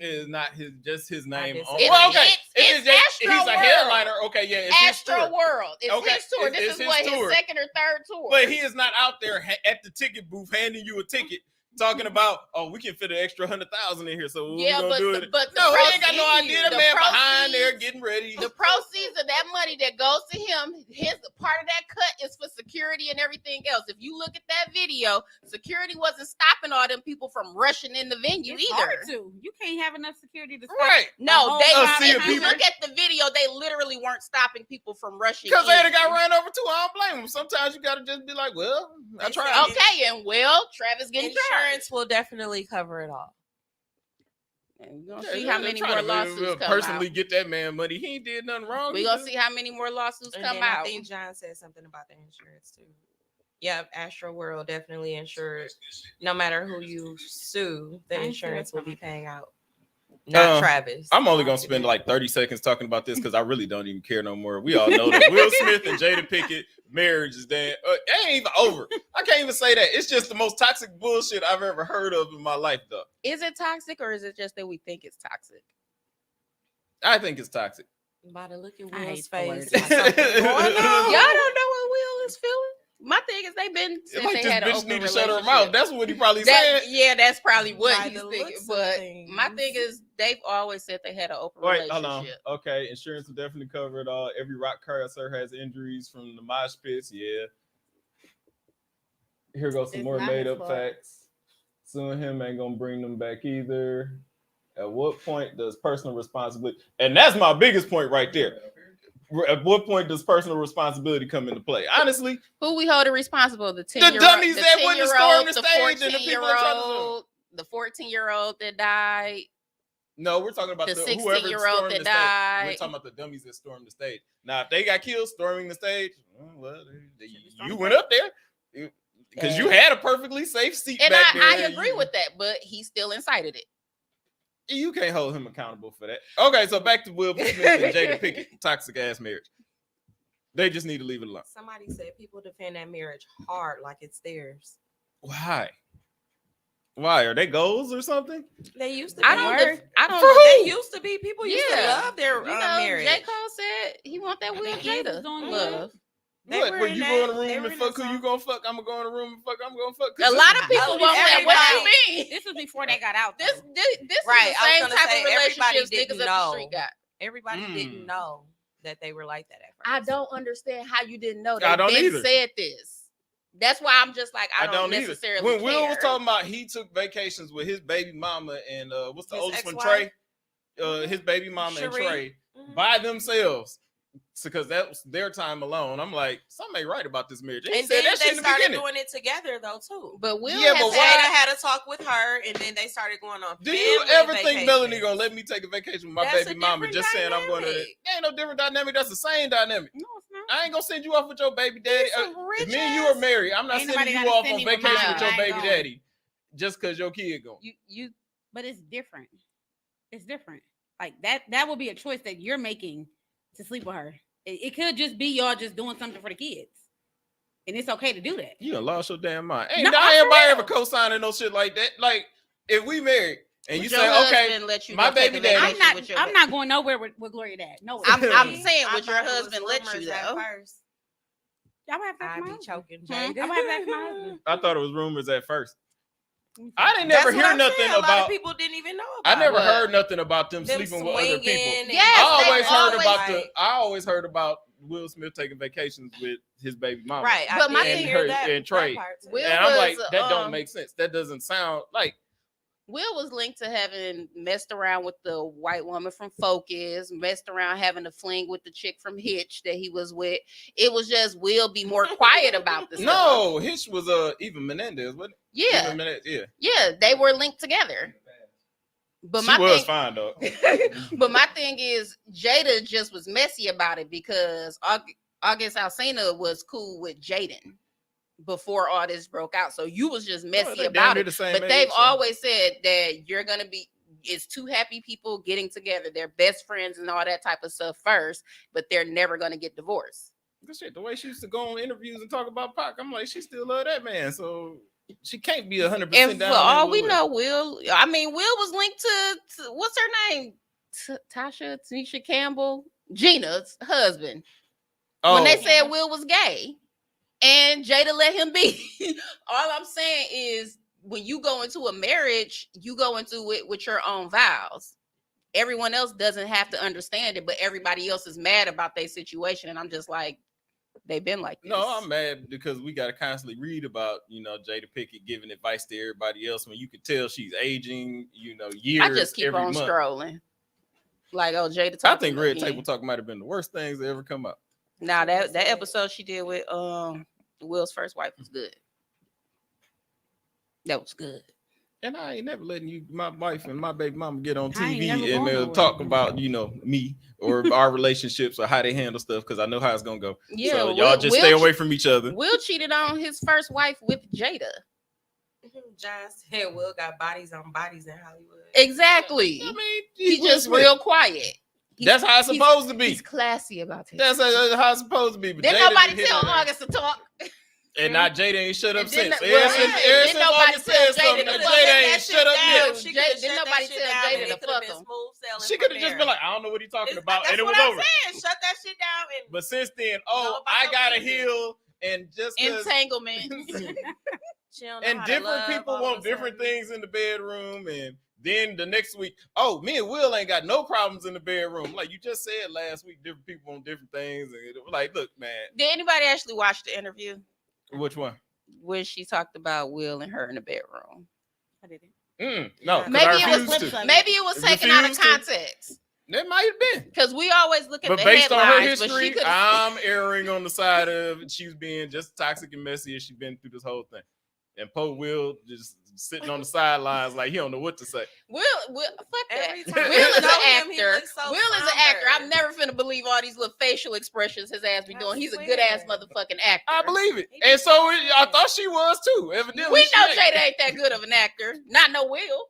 S1: It is not just his name on
S2: it.
S1: Well, okay,
S2: it's
S1: he's a headliner. Okay, yeah, it's
S2: Astro
S1: his tour.
S2: World. It's his tour. This is his second or third tour.
S1: But he is not out there at the ticket booth handing you a ticket talking about, oh, we can fit an extra 100,000 in here, so what
S2: Yeah,
S1: we gonna do it?
S2: but
S1: No,
S2: the
S1: he ain't got no idea. That
S2: the
S1: man behind there
S2: proceeds-
S1: getting ready.
S2: The proceeds of that money that goes to him, his part of that cut is for security and everything else. If you look at that video, security wasn't stopping all them people from rushing in the venue
S4: It's
S2: either.
S4: hard to. You can't have enough security to stop.
S1: Right.
S2: No,
S4: A whole
S2: they.
S1: sea of
S2: If you
S1: people.
S2: look at the video, they literally weren't stopping people from rushing.
S1: Because they
S2: in.
S1: got ran over too. I don't blame them. Sometimes you gotta just be like, well, I tried.
S2: Okay, and well, Travis getting
S3: Insurance will definitely cover it all.
S2: And we're gonna see how many more lawsuits come
S1: personally
S2: out.
S1: get that man money. He ain't did nothing wrong.
S2: We're gonna see how many more lawsuits
S3: And
S2: come
S3: then
S2: out.
S3: I think John said something about the insurance too. Yeah, Astro World definitely insured. No matter who you sue, the insurance will be paying out. Not Travis.
S1: I'm only gonna spend like 30 seconds talking about this because I really don't even care no more. We all know that Will Smith and Jada Pinkett marriage is damn. It ain't even over. I can't even say that. It's just the most toxic bullshit I've ever heard of in my life, though.
S2: Is it toxic or is it just that we think it's toxic?
S1: I think it's toxic.
S3: By the look at
S4: I
S3: Will's
S4: hate the word
S3: face, something going on.
S2: Y'all don't know what Will is feeling. My thing is they've been
S1: It's
S2: since
S1: like
S2: they
S1: this
S2: had an
S1: bitch
S2: open
S1: need to
S2: relationship.
S1: shut her mouth. That's what he probably
S2: That-
S1: said.
S2: yeah, that's probably what
S3: By
S2: he's
S3: the
S2: thinking.
S3: looks of
S2: But
S3: things.
S2: my thing is they've always said they had an open
S1: Wait, hold on.
S2: relationship.
S1: Okay, insurance will definitely cover it all. Every rock concert has injuries from the mosh pits. Yeah. Here goes some
S4: It's
S1: more
S4: not
S1: made
S4: his
S1: up
S4: fault.
S1: facts. Suing him ain't gonna bring them back either. At what point does personal responsibility? And that's my biggest point right there. At what point does personal responsibility come into play? Honestly,
S2: Who we holding responsible? The 10
S1: The dummies that wouldn't storm the stage and the people that tried to
S2: old, the 14-year-old that died.
S1: no, we're talking about
S2: The
S1: the whoever
S2: 16-year-old
S1: stormed
S2: that
S1: the stage. We're
S2: died.
S1: talking about the dummies that stormed the stage. Now, if they got killed storming the stage, well,
S4: stormed
S1: you
S4: the
S1: went up there because you had a perfectly safe seat
S2: And
S1: back there.
S2: I agree with that, but he still incited it.
S1: You can't hold him accountable for that. Okay, so back to Will Smith and Jada Pinkett, toxic ass marriage. They just need to leave it alone.
S3: Somebody said people defend that marriage hard like it's theirs.
S1: Why? Why are they goals or something?
S3: They used to be.
S2: I don't.
S1: For who?
S3: They used to be. People used to
S2: Yeah.
S3: love their
S2: You know,
S3: marriage.
S2: J. Cole said he want that Will
S4: kids
S2: Jada
S4: was doing
S2: love.
S3: They
S1: What?
S3: were
S1: When
S3: in
S1: you
S3: that-
S1: go in the
S3: they
S1: room
S3: were
S1: and
S3: in
S1: fuck
S3: that
S1: who you
S3: song.
S1: gonna fuck? I'm gonna go in the room and fuck. I'm gonna fuck.
S2: A lot of people
S3: Oh,
S2: want that. What do you
S3: everybody-
S2: mean?
S4: This was before they got out.
S2: This
S4: though.
S2: this
S3: Right,
S2: is
S3: I
S2: the
S3: was
S2: same
S3: gonna
S2: type
S3: say,
S2: of
S3: everybody
S2: relationships niggas
S3: didn't
S2: up the
S3: know.
S2: street got.
S3: Everybody didn't know that they were like that at first.
S2: I don't understand how you didn't know. They
S1: I don't
S2: been
S1: either.
S2: said this. That's why I'm just like I don't
S1: either.
S2: necessarily
S1: When Will was
S2: care.
S1: talking about he took vacations with his baby mama and what's the
S3: His
S1: oldest one,
S3: ex-wife?
S1: Trey? His baby mama and
S3: Cherie.
S1: Trey
S3: Mhm.
S1: by themselves. Because that was their time alone. I'm like, something ain't right about this marriage. They
S3: And
S1: said
S3: then
S1: that shit
S3: they
S1: in the
S3: started
S1: beginning.
S3: doing it together though too.
S2: But Will
S1: Yeah,
S2: has
S1: but
S3: Jada
S1: why-
S3: had a talk with her, and then they started going on.
S1: Do you
S3: family
S1: ever think
S3: vacations.
S1: Melanie gonna let me take a vacation with my
S3: That's
S1: baby
S3: a
S1: mama
S3: different
S1: just saying I'm going to?
S3: dynamic.
S1: That ain't no different dynamic. That's the same dynamic.
S4: No, it's not.
S1: I ain't gonna send you off with your baby daddy.
S3: He's some
S1: If me and you
S3: rich-ass-
S1: are married, I'm not
S4: Ain't
S1: sending
S4: nobody
S1: you
S4: gotta
S1: off
S4: send
S1: on
S4: me with
S1: vacation
S2: mine.
S1: with your
S4: I ain't
S1: baby
S4: going.
S1: daddy just because your kid going.
S4: You, but it's different. It's different. Like that would be a choice that you're making to sleep with her. It could just be y'all just doing something for the kids, and it's okay to do that.
S1: You done lost your damn mind. Ain't
S4: No,
S1: not
S4: for
S1: everybody
S4: real.
S1: ever co-signing no shit like that. Like if we married and you
S2: Would
S1: say,
S2: your
S1: okay,
S2: husband let you
S1: my
S2: go take
S1: baby
S2: a
S1: daddy-
S2: vacation
S4: I'm
S2: with your
S4: not. I'm not going nowhere with Gloria Dad. No,
S2: I'm
S1: I'm
S2: saying,
S3: I
S2: would your
S3: thought it was
S2: husband let you
S3: rumors at
S2: though?
S3: first.
S4: I would have to ask
S3: I
S4: my
S3: be
S4: husband.
S3: choking.
S2: Hmm?
S3: Jada.
S4: I would have to ask my husband.
S1: I thought it was rumors at first. I
S4: I
S1: didn't
S3: That's
S1: never
S3: what
S1: hear
S3: I'm
S1: nothing
S3: saying. A lot
S1: about.
S3: of people didn't even know
S1: I
S3: about
S1: never
S2: What?
S1: heard nothing about them
S3: them
S1: sleeping with other people.
S3: swinging.
S2: Yes,
S1: I
S2: they
S1: always heard
S2: always
S1: about
S3: like-
S1: I always heard about Will Smith taking vacations with his baby mama.
S3: Right.
S2: But
S3: I
S2: my
S3: did
S2: thing-
S3: hear
S1: and
S3: that,
S1: her- and Trey.
S3: that part too.
S2: Will
S1: And I'm like,
S2: was,
S1: that don't make sense. That doesn't sound like.
S2: Will was linked to having messed around with the white woman from Focus, messed around having a fling with the chick from Hitch that he was with. It was just Will be more quiet about this.
S1: No, Hitch was Eva Menendez, wasn't it?
S2: Yeah,
S1: Eva Menendez, yeah.
S2: yeah, they were linked together. But
S1: She
S2: my
S1: was
S2: thing,
S1: fine though.
S2: but my thing is Jada just was messy about it because August Alsina was cool with Jaden before all this broke out. So you was just messy
S1: they damn
S2: about
S1: near
S2: it.
S1: the same
S2: But
S1: age,
S2: they've
S1: so.
S2: always said that you're gonna be it's two happy people getting together. They're best friends and all that type of stuff first, but they're never gonna get divorced.
S1: Good shit. The way she used to go on interviews and talk about Pac, I'm like, she still love that man. So she can't be 100%
S2: And
S1: down.
S2: for
S1: on
S2: all
S1: Will
S2: we
S1: Smith.
S2: know, Will was linked to what's her name? Tanisha Campbell, Gina's husband. When they said Will was gay and Jada let him be. All I'm saying is when you go into a marriage, you go into it with your own vows. Everyone else doesn't have to understand it, but everybody else is mad about their situation. And I'm just like, they've been like this.
S1: No, I'm mad because we got to constantly read about, Jada Pinkett giving advice to everybody else when you can tell she's aging, years.
S2: I just keep
S1: every
S2: on
S1: month.
S2: scrolling. Like, oh, Jada.
S1: I think Red Table Talk might have been the worst things that ever come out.
S2: Now that episode she did with Will's first wife was good. That was good.
S1: And I ain't never letting my wife and my baby mama get on
S4: I ain't
S1: TV
S4: never
S1: and
S4: going nowhere.
S1: talk about, me or our relationships or how they handle stuff because I know how it's gonna go.
S2: Yeah,
S1: so y'all just stay away from each other.
S2: Will cheated on his first wife with Jada.
S3: John said Will got bodies on bodies in Hollywood.
S2: Exactly.
S1: I mean,
S2: He's just real quiet.
S1: That's how it's supposed to be.
S2: He's classy about it.
S1: That's how it's supposed to be. But
S2: Then
S1: Jada
S2: nobody
S1: hit
S2: tell
S1: her.
S2: August to talk.
S1: And now Jada ain't shut up
S2: And then
S1: since.
S2: the-
S1: Ever
S2: well,
S1: since
S2: then nobody
S1: August
S2: tell
S1: said
S2: Jada
S1: something,
S2: to
S1: that
S2: fuck
S1: Jada
S2: that
S1: ain't
S2: shit
S1: shut up
S2: down.
S1: yet.
S2: Didn't nobody tell Jada to fuck him.
S1: She could have just been like, I don't know what he's talking about, and it was over.
S3: Shut that shit down. And
S1: But since then,
S3: about
S1: I
S3: no
S1: gotta
S3: business.
S1: heal, and just 'cause-
S2: Entanglement.
S3: she don't know
S1: and
S3: how to
S1: different
S3: love
S1: people
S3: all
S1: want
S3: of a
S1: different
S3: sudden.
S1: things in the bedroom, and then the next week, me and Will ain't got no problems in the bedroom. Like you just said last week, different people want different things, and it was like, look, man,
S2: Did anybody actually watch the interview
S1: which one?
S2: where she talked about Will and her in the bedroom?
S4: I didn't.
S1: No, 'cause
S2: Maybe
S1: I
S2: it was
S1: refused to.
S2: Maybe it was taken out of
S1: Refused to.
S2: context.
S1: That might have been.
S2: Because we always look at
S1: But
S2: the
S1: based on her
S2: headlines, but she
S1: history,
S2: could
S1: I'm erring on the side of she was being just toxic and messy as she's been through this whole thing. And Poe Will just sitting on the sidelines like he don't know what to say.
S2: Will, fuck that.
S3: Every
S2: Will
S3: time
S2: is
S3: I
S2: an
S3: know him, he
S2: actor.
S3: looks so
S2: Will is an actor. I'm
S3: somber.
S2: never finna believe all these little facial expressions his ass be
S3: I
S2: doing. He's a
S3: swear.
S2: good ass motherfucking actor.
S1: I believe it.
S3: He
S1: And
S3: just-
S1: so I thought she was too. Evidently,
S2: We
S1: she
S2: know
S1: ain't.
S2: Jada ain't that good of an actor. Not no Will.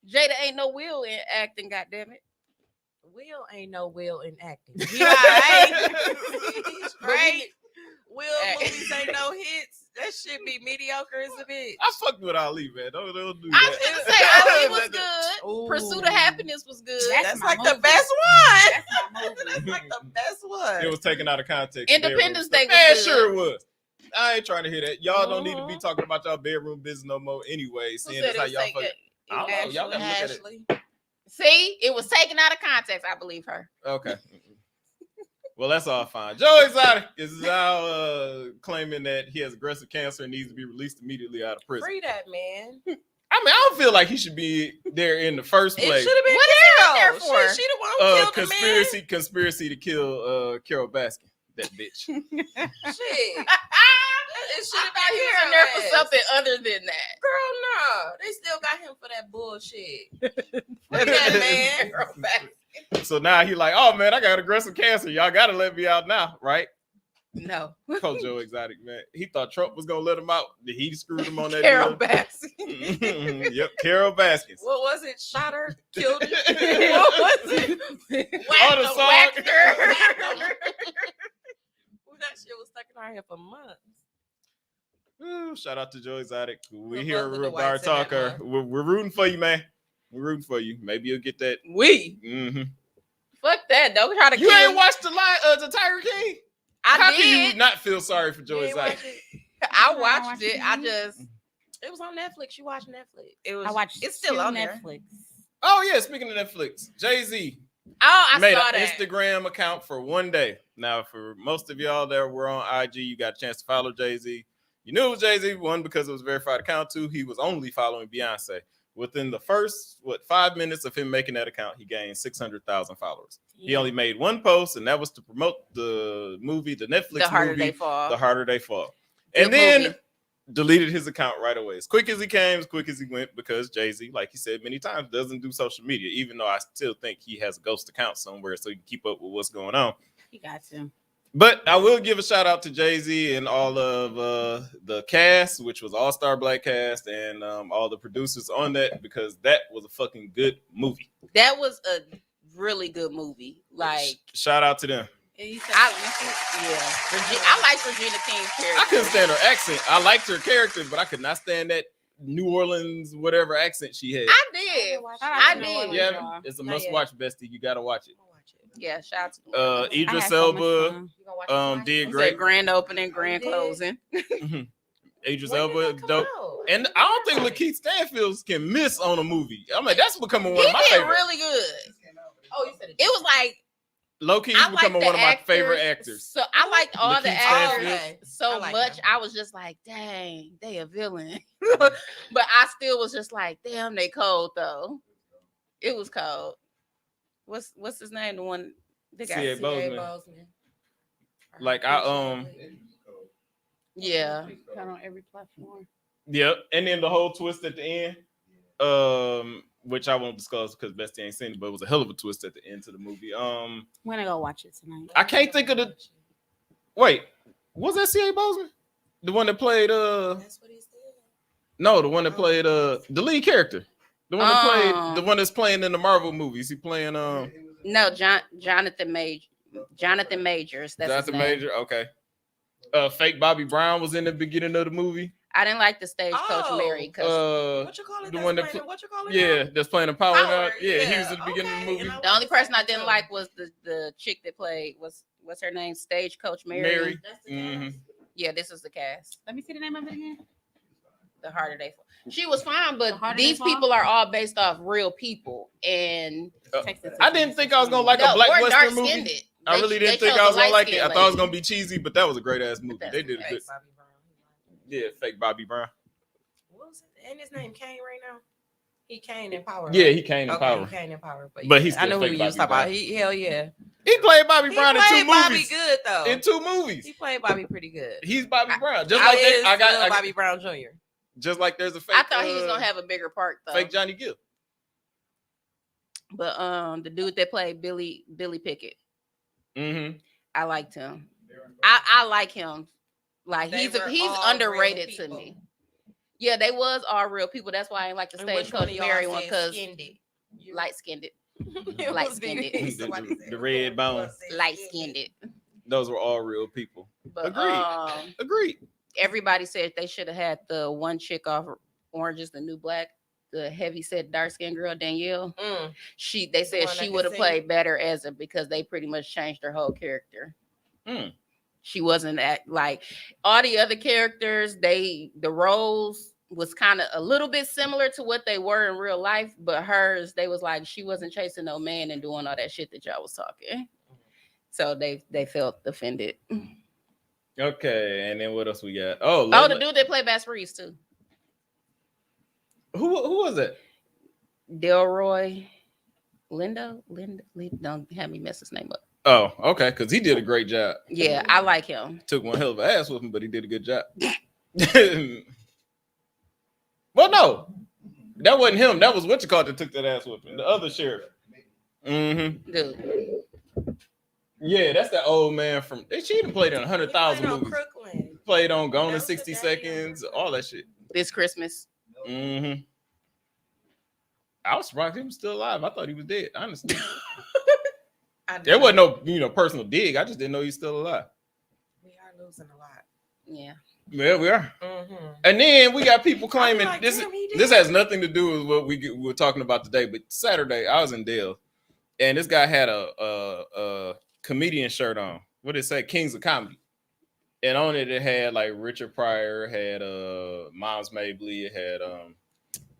S2: Jada ain't no Will in acting. Goddamn it.
S3: Will ain't no Will in acting. He alright. He's great. Will movies ain't no hits. That shit be mediocre as a bitch.
S1: I fucked with Ali, man. Don't do
S2: I was
S1: that.
S2: gonna say Ali was good.
S3: Ooh.
S2: Pursuit of Happiness was good.
S3: That's
S4: my
S3: like the
S4: movie.
S3: best one.
S4: That's my movie.
S3: That's like the best one.
S1: It was taken out of context.
S2: Independence
S1: bedroom
S2: Day
S1: stuff.
S2: was
S1: Man,
S2: good.
S1: sure it was. I ain't trying to hear that. Y'all don't need to be
S3: Mhm.
S1: talking about y'all bedroom business no more anyway.
S2: Who
S1: Seeing
S2: said
S1: as
S2: it
S1: how
S2: was
S1: y'all
S2: taken?
S1: fucking. I don't know. Y'all gotta look at it.
S3: Ashley.
S2: See, it was taken out of context. I believe her.
S1: Okay. Well, that's all fine. Joe Exotic is now claiming that he has aggressive cancer and needs to be released immediately out of prison.
S3: Free that man.
S1: I mean, I don't feel like he should be there in the first
S3: It
S1: place.
S3: should have been
S2: What is he
S3: Carol.
S2: there for?
S3: She the one who killed
S1: Conspiracy to kill Carol Baskin, that bitch.
S3: the man. Shit. It should
S2: I
S3: have
S2: thought
S3: been
S2: he was
S3: Carol
S2: in there for
S3: ass.
S2: something other than that.
S3: Girl, no. They still got him for that bullshit. Free that man.
S1: So now he like, oh man, I got aggressive cancer. Y'all gotta let me out now, right?
S2: No.
S1: Oh, Joe Exotic, man. He thought Trump was gonna let him out. He screwed him on that
S2: Carol
S1: deal.
S2: Baskin.
S1: Yep, Carol Baskins.
S3: What was it? Shot her? Killed her?
S2: What was it?
S1: Oh, the song.
S2: Whacked her.
S3: That shit was stuck in our head for months.
S1: Ooh, shout out to Joe Exotic. We
S3: We're
S1: here at
S3: both of
S1: Real
S3: the
S1: Bar
S3: whites in that
S1: Talker. We're rooting for you, man. We're rooting for you. Maybe you'll get that.
S2: We.
S1: Mm-hmm.
S2: Fuck that. Don't try to
S1: You
S2: kill
S1: ain't watched the Tiger King?
S2: I
S1: How
S2: did.
S1: can you not feel sorry for Joe
S3: You ain't
S1: Exotic?
S3: watch it?
S2: I watched it. I just.
S3: It was on Netflix. You watch Netflix.
S2: It was.
S4: I watched
S2: It's still
S4: two
S2: on there.
S4: Netflix.
S1: Oh yeah, speaking of Netflix, Jay-Z
S2: Oh, I
S1: made
S2: saw
S1: an
S2: that.
S1: Instagram account for one day. Now, for most of y'all that were on IG, you got a chance to follow Jay-Z. You knew it was Jay-Z, one, because it was a verified account, two, he was only following Beyonce. Within the first, 5 minutes of him making that account, he gained 600,000 followers. He only made one post, and that was to promote the movie, the Netflix
S2: The Harder
S1: movie,
S2: They Fall.
S1: The Harder They Fall.
S2: Good
S1: And then
S2: movie.
S1: deleted his account right away. As quick as he came, as quick as he went, because Jay-Z, like he said many times, doesn't do social media, even though I still think he has a ghost account somewhere so he can keep up with what's going on.
S4: You got to.
S1: But I will give a shout out to Jay-Z and all of the cast, which was all-star black cast, and all the producers on that, because that was a fucking good movie.
S2: That was a really good movie. Like,
S1: shout out to them.
S2: I liked Regina King's character.
S1: I couldn't stand her accent. I liked her character, but I could not stand that New Orleans whatever accent she had.
S2: I did. I did.
S1: Yeah, it's a must-watch, bestie. You gotta watch it.
S2: Yeah, shout out to
S1: Idris Elba did
S2: He
S1: great.
S2: said grand opening, grand closing.
S1: Idris
S3: When did
S1: Elba,
S3: that come
S1: dope.
S3: out?
S1: And I don't think Lakeith Stanfield can miss on a movie. I mean, that's becoming one
S2: He
S1: of my
S2: did
S1: favorite.
S2: really good.
S3: Oh, you said
S2: It was like
S1: Low-key,
S2: I
S1: he's
S2: like
S1: becoming
S2: the
S1: one of my
S2: actors,
S1: favorite actors.
S2: So I liked all the
S1: Lakeith
S2: actors
S1: Stanfield.
S2: so
S3: I like
S2: much.
S3: him.
S2: I was just like, dang, they a villain. But I still was just like, damn, they cold though. It was cold. What's his name? The one the guy.
S1: C.A. Bozeman. Like
S2: Yeah.
S4: Got on every platform.
S1: Yep. And then the whole twist at the end, which I won't discuss because Bestie ain't seen it, but it was a hell of a twist at the end to the movie.
S4: I'm gonna go watch it tonight.
S1: I can't think of the. Wait, was that C.A. Bozeman? The one that played
S3: That's what he said.
S1: No, the one that played the lead character. The one that played the one that's playing in the Marvel movies. He playing
S2: No, Jonathan Majors. That's his
S1: Jonathan
S2: name.
S1: Major. Okay. Fake Bobby Brown was in the beginning of the movie.
S2: I didn't like the Stagecoach Mary because
S3: What you call it?
S1: The one that
S3: what you call it?
S1: yeah, that's playing the Power.
S3: Power,
S1: Yeah, he
S3: yeah,
S1: was at the beginning of the movie.
S2: the only person I didn't like was the chick that played what's her name? Stagecoach Mary.
S1: Mhm.
S2: Yeah, this is the cast.
S4: Let me see the name of it again.
S2: The Harder They Fall. She was fine,
S4: The
S2: but
S4: Harder They
S2: these
S4: Fall?
S2: people are all based off real people, and
S1: I didn't think I was gonna like a black
S2: or
S1: Western
S2: dark-skinned
S1: movie.
S2: it.
S1: I really didn't think I was gonna like it. I thought it was gonna be cheesy, but that was a great ass movie. They did a good. Yeah, Fake Bobby Brown.
S3: What was it? And his name Kane right now. He Kane in Power.
S1: Yeah,
S3: right?
S1: he came in
S3: Okay,
S1: Power.
S3: he Kane in Power.
S1: But he's
S3: I know
S1: still
S3: who
S1: Fake
S3: you was
S1: Bobby
S3: talking about.
S1: Brown.
S3: He hell yeah.
S1: He played Bobby
S3: He
S1: Brown in
S3: played
S1: 2
S3: Bobby
S1: movies.
S3: good though.
S1: In 2 movies.
S3: He played Bobby pretty good.
S1: He's Bobby Brown. Just
S3: I
S1: like they, I got
S3: Bobby Brown Jr.
S1: just like there's a fake.
S2: I thought he was gonna have a bigger part though.
S1: fake Johnny Gill.
S2: But the dude that played Billy Pickett,
S1: Mm-hmm.
S2: I liked him. I like him. Like
S3: They
S2: he's
S3: were all
S2: underrated
S3: real
S2: to
S3: people.
S2: me. Yeah, they was all real people. That's why I ain't like the
S3: And which one
S2: Stagecoach
S3: of y'all
S2: Mary one
S3: said
S2: because
S3: skinned it? You-
S2: light skinned it.
S3: It
S2: light
S3: was
S2: skinned
S3: me.
S2: it.
S3: Somebody
S1: The
S3: said,
S1: red bone.
S3: "Who said
S2: Light skinned it.
S1: Those were all real people.
S2: But
S1: Agreed. Agreed.
S2: everybody said they should have had the one chick off Orange is the New Black, the heavy set dark skinned girl Danielle.
S3: Mm.
S2: They said
S3: one that
S2: she
S3: can
S2: would have
S3: sing?
S2: played better as a because they pretty much changed her whole character.
S1: Mm.
S2: She wasn't like all the other characters. The roles was kind of a little bit similar to what they were in real life, but hers they was like she wasn't chasing no man and doing all that shit that y'all was talking. So they felt offended.
S1: Okay, and then what else we got?
S2: The dude that played Bass Reeves too.
S1: Who was it?
S2: Delroy Lindo. Don't have me mess his name up.
S1: Oh, okay, because he did a great job.
S2: Yeah, I like him.
S1: Took one hell of an ass with him, but he did a good job. Well, no, that wasn't him. That was what you called that took that ass with him. The other sheriff. Mm-hmm.
S2: Dude.
S1: Yeah, that's that old man from. She even played in 100,000 movies.
S3: Crooklyn.
S1: Played on Gone in
S3: That was
S1: 60
S3: the daddy on
S1: Seconds,
S3: Crooklyn.
S1: all that shit.
S2: This Christmas.
S1: Mm-hmm. I was surprised he was still alive. I thought he was dead, honestly. There wasn't no, personal dig. I just didn't know he was still alive.
S3: We are losing a lot.
S2: Yeah.
S1: Yeah, we are.
S3: Mm-hmm.
S1: And then we got people claiming
S3: like,
S1: this.
S3: damn, he did.
S1: This has nothing to do with what we were talking about today. But Saturday, I was in Dale, and this guy had a comedian shirt on. What did it say? Kings of Comedy. And on it had like Richard Pryor, had Miles Mabley, it had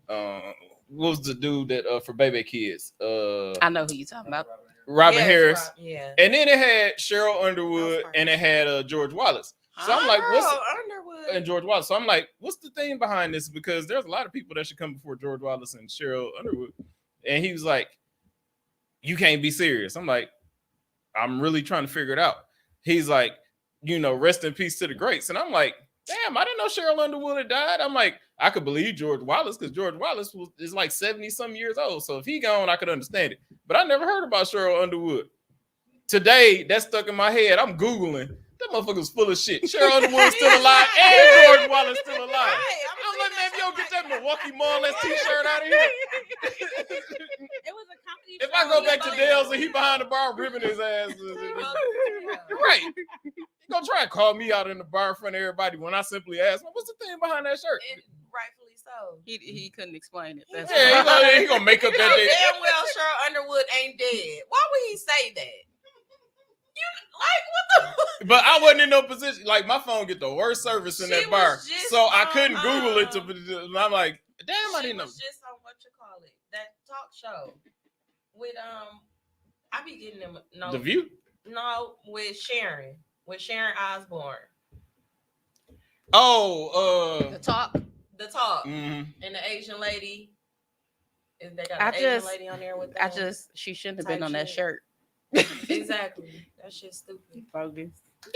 S1: what was the dude that for Baby Kids?
S2: I know who you talking about.
S1: Robin Harris.
S3: Yeah.
S1: And then it had Cheryl Underwood and it had George Wallace. So I'm like, what's
S3: Underwood
S1: and George Wallace? So I'm like, what's the thing behind this? Because there's a lot of people that should come before George Wallace and Cheryl Underwood. And he was like, you can't be serious. I'm like, I'm really trying to figure it out. He's like, rest in peace to the greats. And I'm like, damn, I didn't know Cheryl Underwood had died. I'm like, I could believe George Wallace because George Wallace is like 70-some years old. So if he gone, I could understand it. But I never heard about Cheryl Underwood. Today, that stuck in my head. I'm Googling. That motherfucker's full of shit. Cheryl Underwood's still alive and George Wallace still alive.
S3: Right,
S1: I'm like, man, if you don't get that Milwaukee Marlins t-shirt out of here.
S4: It was a comedy
S1: If
S4: show.
S1: I go back to Dale's and he behind the bar ripping his ass. Right. He gonna try and call me out in the bar in front of everybody when I simply ask, what's the thing behind that shirt?
S3: And rightfully so.
S2: He couldn't explain it.
S1: Yeah, he gonna make up
S3: You
S1: that
S3: know
S1: day.
S3: damn well Cheryl Underwood ain't dead. Why would he say that?
S1: But I wasn't in no position. Like my phone get the worst service in
S3: She
S1: that bar,
S3: was just
S1: so I
S3: on,
S1: couldn't Google it. And I'm like, damn, I
S3: She
S1: didn't know.
S3: was just on what you call it, that talk show with I be getting them
S1: The View.
S3: No, with Sharon Osbourne.
S1: Oh,
S2: The talk.
S3: The talk
S1: mhm.
S3: and the Asian lady. Is they got
S2: I
S3: an Asian
S2: just-
S3: lady on there with
S2: I
S3: them?
S2: just she shouldn't have
S3: Type
S2: been on that
S3: shit.
S2: shirt.
S3: Exactly. That shit's stupid.
S4: Bogus.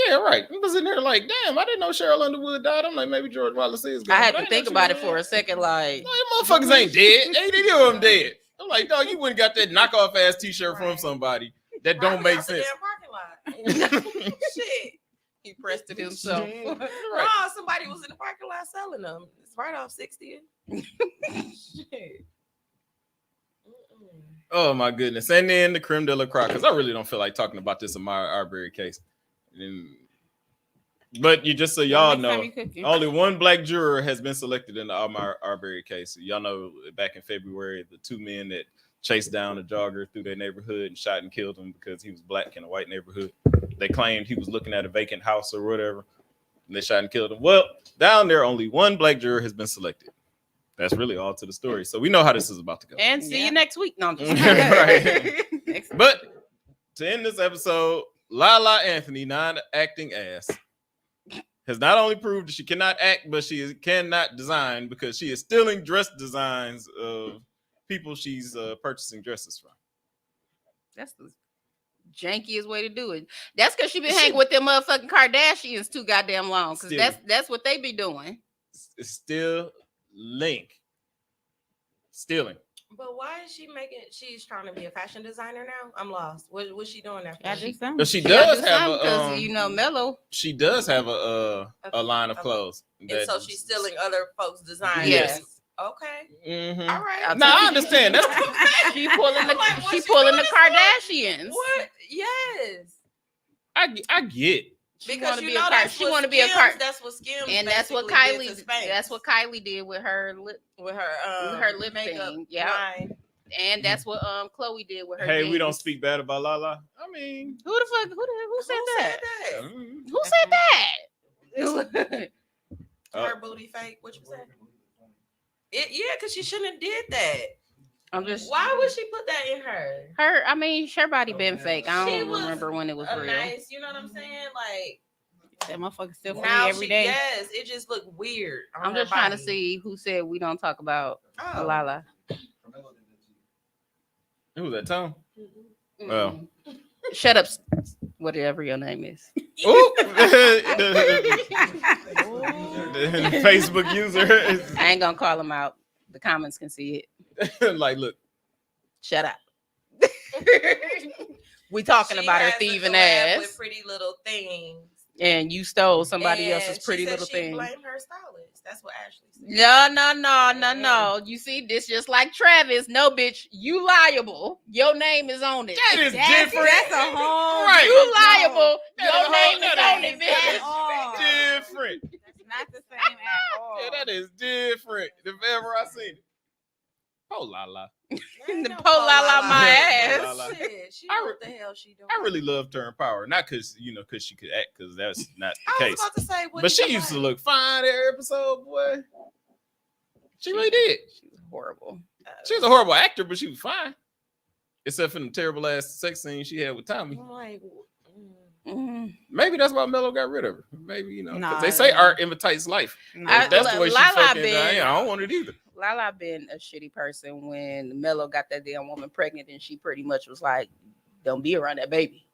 S1: Yeah, right. I was in there like, damn, I didn't know Cheryl Underwood died. I'm like, maybe George Wallace is gone.
S2: I had
S1: But
S2: to
S1: didn't
S2: think
S1: know she
S2: about
S1: was
S2: it for a
S1: dead.
S2: second. Like,
S1: No, them motherfuckers ain't dead. They did hear them dead. I'm like, dog, you wouldn't got that knockoff ass t-shirt from
S3: Right.
S1: somebody that
S3: Probably
S1: don't make
S3: out the
S1: sense.
S3: damn parking lot. Shit.
S2: he pressed it himself.
S1: Right.
S3: No, somebody was in the parking lot selling them. It's right off 60th. Shit. Mm-mm.
S1: Oh my goodness. And then the creme de la crop, because I really don't feel like talking about this Amara Arbery case. But you just so y'all
S4: Next time
S1: know,
S4: you cook it.
S1: only one black juror has been selected in the Amara Arbery case. Y'all know back in February, the two men that chased down a jogger through their neighborhood and shot and killed him because he was black in a white neighborhood. They claimed he was looking at a vacant house or whatever, and they shot and killed him. Well, down there, only one black juror has been selected. That's really all to the story. So we know how this is about to go.
S2: And see
S4: Yeah.
S2: you next week. No, I'm just
S1: Right.
S4: Next
S1: But to end this episode, Lala Anthony, non-acting ass, has not only proved that she cannot act, but she cannot design because she is stealing dress designs of people she's purchasing dresses from.
S2: That's the jankiest way to do it. That's because she been hanging with them motherfucking Kardashians too goddamn long. Because
S1: Still.
S2: that's what they be doing.
S1: It's still stealing.
S3: But why is she making? She's trying to be a fashion designer now. I'm lost. What's she doing that for?
S4: I just don't.
S1: But she
S2: gotta
S1: does
S2: do
S1: have
S2: something
S1: a
S2: 'cause, you know, Mello.
S1: She does have a line of
S3: Okay.
S1: clothes.
S3: And so she's stealing other folks' designs.
S1: Yes.
S3: Okay.
S1: Mhm.
S3: All right.
S1: No, I understand. That's
S2: She pulling the
S3: I'm like, what
S2: she
S3: she
S2: pulling
S3: doing
S2: the
S3: this for?
S2: Kardashians.
S3: What? Yes.
S1: I get.
S2: She
S3: Because
S2: wanna
S3: you
S2: be
S3: know
S2: a
S3: that's
S2: she
S3: what
S2: want to be a
S3: Skims-
S2: Kar-
S3: That's what Skims.
S2: and that's what
S3: basically did to
S2: Kylie.
S3: Spanx
S2: That's what Kylie did with her lip,
S3: with her
S2: her lip
S3: makeup
S2: thing. Yeah,
S3: line.
S2: and that's what Chloe did with her.
S1: Hey, we don't
S2: jeans.
S1: speak bad about Lala. I mean,
S2: Who the fuck? Who said that?
S1: mm,
S2: Who said that?
S3: Her booty fake. What you say? Yeah, because she shouldn't have did that.
S2: I'm just
S3: Why would she put that in her?
S2: her. I mean, her body been fake. I
S3: She
S2: don't
S3: was
S2: remember when it was
S3: A
S2: real.
S3: nice, you know what I'm saying? Like
S4: That motherfucker still free
S3: now
S4: every
S3: she,
S4: day.
S3: yes, it just looked weird. on
S2: I'm
S3: her
S2: just trying to
S3: body.
S2: see who said we don't talk about
S3: Oh.
S2: Lala.
S1: who was that, Tom?
S3: Mm-mm.
S1: Oh.
S2: Shut up, whatever your name is.
S1: Ooh. The Facebook user.
S2: I ain't gonna call him out. The comments can see it.
S1: Like, look.
S2: Shut up. We talking
S3: She
S2: about her
S3: has a
S2: thieving
S3: collab
S2: ass,
S3: with Pretty Little Things.
S2: and you stole somebody
S3: And
S2: else's
S3: she
S2: pretty
S3: said
S2: little
S3: she
S2: thing.
S3: Blame her stylist. That's what Ashley said.
S2: No. You see, this just like Travis. No, bitch, you liable. Your name is on it.
S1: That is different.
S4: That's a whole.
S1: Right.
S2: You liable.
S1: That is
S2: Your
S1: a
S2: name
S1: whole-
S2: is
S1: that
S2: on
S1: is-
S2: it,
S1: that
S2: bitch.
S1: is
S4: all.
S1: different.
S4: That's not the same at all.
S1: Yeah, that is different. If ever I seen it. Oh, Lala.
S3: Ain't
S2: The
S3: no
S2: pole la la
S3: Lala.
S2: my
S1: Yeah,
S2: ass.
S1: Lala.
S3: Shit, she
S1: I
S3: know
S1: re-
S3: what the hell she doing.
S1: I really loved her in Power. Not because, because she could act, because that's not the
S3: I was
S1: case.
S3: about to say, what
S1: But
S3: you
S1: she
S3: talking
S1: used to
S3: about?
S1: look fine every episode, boy. She really did.
S2: She was horrible.
S1: She was a horrible actor, but she was fine. Except for them terrible ass sex scenes she had with Tommy.
S3: I'm like,
S1: Maybe that's why Mello got rid of her. Maybe, 'cause
S4: Nah,
S1: they say
S4: yeah.
S1: art imitates life.
S4: Nah.
S1: If that's the way she
S2: Lala
S1: fucking
S2: been-
S1: I don't want it either.
S2: Lala been a shitty person when Mello got that damn woman pregnant, and she pretty much was like, "Don't be around that baby."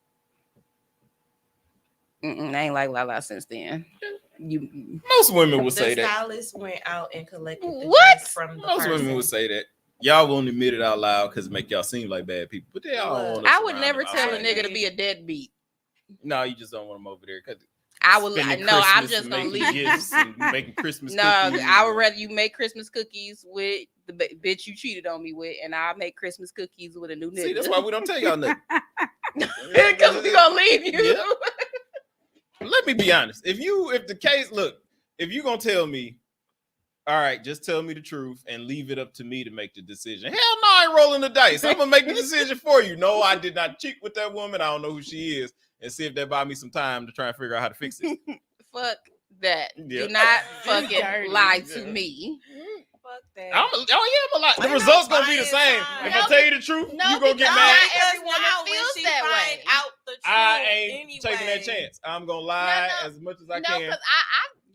S2: I ain't like Lala since then. You
S1: Most women would
S3: the
S1: say that.
S3: stylist went out and collected the
S2: What?
S3: dress from the
S1: Most
S3: person.
S1: women would say that. Y'all won't admit it out loud because it make y'all seem like bad people. But they all want us
S2: I would
S1: around
S2: never
S1: them
S2: tell a
S1: outside.
S2: nigga to be a deadbeat.
S1: No, you just don't want them over there.
S2: I would
S1: Spending
S2: no. I'm
S1: Christmas
S2: just
S1: and
S2: gonna
S1: making
S2: leave.
S1: gifts and making Christmas
S2: No,
S1: cookies.
S2: I would rather you make Christmas cookies with the bitch you cheated on me with, and I'll make Christmas cookies with a new nigga.
S1: See, that's why we don't tell y'all nothing.
S2: Because we gonna leave you.
S1: Yeah. Let me be honest. If you gonna tell me, all right, just tell me the truth and leave it up to me to make the decision. Hell no, I ain't rolling the dice. I'm gonna make the decision for you. No, I did not cheat with that woman. I don't know who she is. and see if they buy me some time to try and figure out how to fix it.
S2: Fuck that.
S1: Yeah.
S2: Do not fucking
S4: dirty.
S2: lie to me.
S3: Fuck that.
S1: I'm a lot. The
S3: Why
S1: results
S3: not
S1: gonna be the
S3: buy
S1: same.
S3: it time?
S1: If I tell you the truth,
S2: No,
S1: you gonna get
S2: because
S1: mad.
S2: not everyone
S3: now when
S2: feels
S3: she
S2: that
S3: find
S2: way.
S3: out the truth
S1: I ain't
S3: anyway.
S1: taking that chance. I'm gonna lie
S2: No,
S1: as much as I
S2: No,
S1: can.
S2: because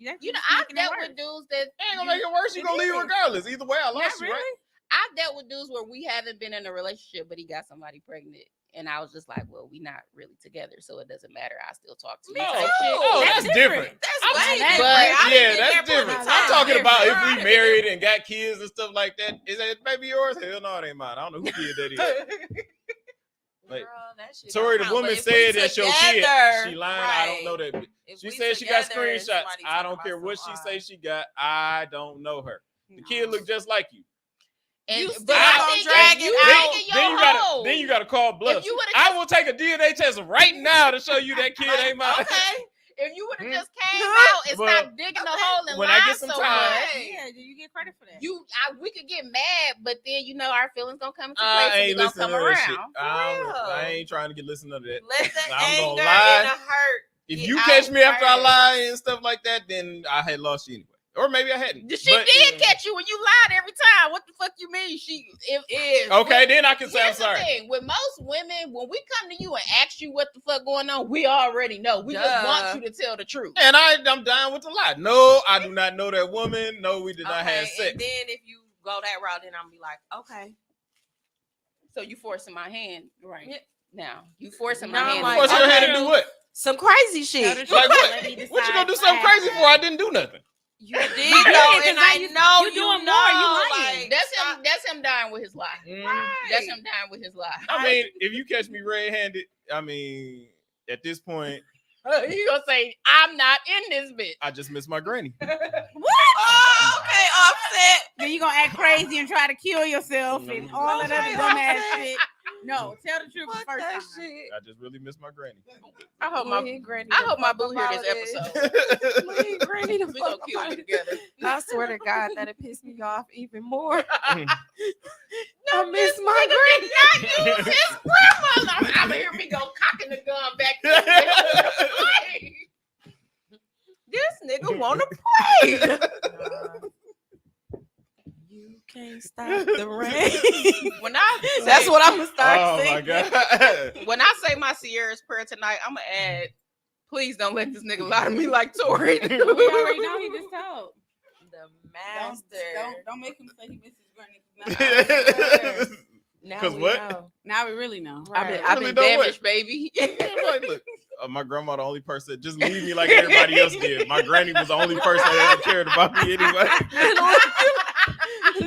S4: That's
S2: you know,
S4: just
S2: I've
S4: making it
S2: dealt
S4: worse.
S2: with dudes that
S1: Ain't gonna make it worse. You
S4: It
S1: gonna leave
S4: is.
S1: regardless. Either way, I lost
S4: Not
S1: you, right?
S4: really.
S2: I've dealt with dudes where we haven't been in a relationship, but he got somebody pregnant. And I was just like, well, we not really together, so it doesn't matter. I still talk to you.
S1: Oh,
S2: type shit.
S1: oh,
S4: That's
S1: that's different.
S3: That's
S1: I'm-
S3: way
S4: that's
S3: different.
S2: different.
S3: I didn't
S1: Yeah,
S3: get
S1: that's
S3: there
S1: different.
S3: plenty
S1: I'm
S3: of
S1: talking
S3: times.
S1: about if
S3: Girl,
S1: we married and got kids and stuff like that. Is that baby yours? Hell no, it ain't mine. I don't know who kid that is. Like,
S3: Girl, that shit
S1: Sorry,
S3: don't
S1: the
S3: count.
S1: woman
S3: But if we
S1: said that's your kid.
S3: together,
S1: She lying. I don't know
S3: right.
S1: that.
S3: If
S1: She
S3: we
S1: said she got
S3: together and
S1: screenshots.
S3: somebody
S1: I
S3: talking
S1: don't
S3: about
S1: care what
S3: some
S1: she
S3: odd-
S1: say she got. I don't know her. The kid
S4: No.
S1: look just like you.
S2: And,
S3: You
S2: but
S3: still
S2: I
S3: gonna
S2: think
S3: drag
S2: if
S3: it
S2: you
S3: out.
S2: taking your
S1: Then you gotta call bluff.
S2: If you would've
S1: I will take a DNA test right now to show you that kid ain't mine.
S3: Okay.
S2: If you would have
S1: Hmm.
S2: just came out and
S1: Well,
S2: stopped digging the hole and
S1: when I
S2: lying
S1: get some
S2: so
S1: time-
S2: much,
S4: Yeah, do you get credit for that?
S2: we could get mad, but then our feelings gonna come into
S1: I
S2: place and we
S1: ain't
S2: gonna
S1: listening
S2: come
S1: to that shit.
S2: around.
S1: I ain't trying to get listened to that.
S3: Let the
S1: I'm gonna
S3: anger
S1: lie.
S3: and the hurt.
S1: If
S3: get
S1: you
S3: out
S1: catch me after I
S3: first.
S1: lie and stuff like that, then I had lost you anyway. Or maybe I hadn't.
S2: She
S1: But-
S2: did catch you when you lied every time. What the fuck you mean?
S1: Okay, then I can say I'm
S2: Here's the
S1: sorry.
S2: thing. With most women, when we come to you and ask you what the fuck going on, we already know. We just want you to tell the truth.
S1: And I'm down with the lie. No, I do not know that woman. No, we did not have sex.
S3: And then if you go that route, then I'm be like, okay.
S2: So you forcing my hand
S4: Right.
S3: Yeah.
S2: now. You forcing
S3: No,
S2: my hand.
S3: like,
S1: Force your hand to
S3: okay.
S1: do what?
S3: Some crazy
S4: Tell the
S3: shit.
S4: truth.
S1: Like what?
S4: Let me
S1: What you
S4: decide
S1: gonna do
S4: what
S1: something crazy
S4: happened.
S1: for? I didn't do nothing.
S3: You did
S4: did,
S3: though,
S4: 'cause
S3: and
S4: now
S3: I
S4: you-
S3: know
S4: you doing
S3: know,
S4: more, you lying.
S3: like,
S2: That's him dying with his lie.
S1: Mm.
S2: That's him dying with his lie.
S1: I mean, if you catch me red-handed, I mean, at this point,
S2: He gonna say, I'm not in this bitch.
S1: I just miss my granny.
S3: Oh, okay, offset.
S4: Then you gonna act crazy and try to kill yourself and all of that
S3: Okay,
S4: dumbass
S3: okay.
S4: shit. No, tell the truth the
S3: Fuck
S4: first
S3: that
S4: time.
S3: shit.
S1: I just really miss my granny.
S2: I hope my
S3: Granny
S2: I hope my
S3: the
S2: boo
S3: fuck
S2: hear
S3: up
S2: this
S3: out of
S2: episode.
S3: it. Granny the
S2: We gonna
S3: fuck
S2: kill
S3: up
S2: it
S3: out of it.
S2: together.
S3: I swear to God, that'll piss me off even more.
S2: No,
S3: I miss
S2: this
S3: my
S2: nigga did not use his grandmother. I'm hear me go cocking the gun back. To the
S3: This nigga wanna play. You can't stop the rain.
S2: when I
S3: That's what I'm gonna start
S1: Oh
S3: singing.
S1: my god.
S2: when I say my Sierra's prayer tonight, I'm gonna add, please don't let this nigga lie to me like Tori.
S4: We already know he just told.
S3: The
S4: Don't,
S3: master.
S4: don't make him say he misses granny.
S3: Now
S1: 'Cause
S3: we
S1: what?
S3: know.
S4: Now we really know.
S3: Right.
S2: I've
S1: Really
S2: been
S1: don't
S2: damaged, baby.
S1: Like, look, my grandma the only person that just leave me like everybody else did. My granny was the only person that ever cared about me anyway.
S4: You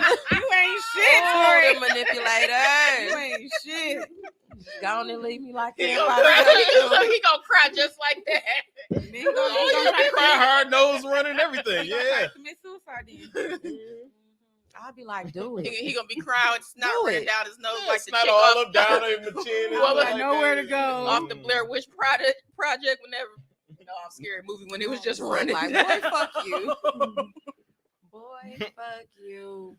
S4: ain't shit,
S3: Oh,
S4: Tori.
S3: the manipulator.
S4: You ain't shit.
S3: Go on and leave me like
S2: He
S3: everybody
S2: gonna,
S3: else.
S2: cry, he gonna cry just like that.
S4: Then he gonna try to
S1: Cry hard, nose running, everything.
S4: he gonna try
S1: Yeah.
S4: to commit suicide then.
S3: I'll be like, do it.
S2: He gonna be crying with snot
S3: Do
S2: running
S3: it.
S2: down his nose
S1: Yeah,
S2: like
S1: it's
S2: the
S1: not
S2: chick
S1: all
S2: off,
S1: up down in the chin.
S2: Well,
S1: like
S2: I
S4: nowhere to
S1: that.
S4: go.
S2: off the Blair Witch Project whenever. No, scary movie when it was just running.
S3: Like, boy, fuck you. Boy, fuck you.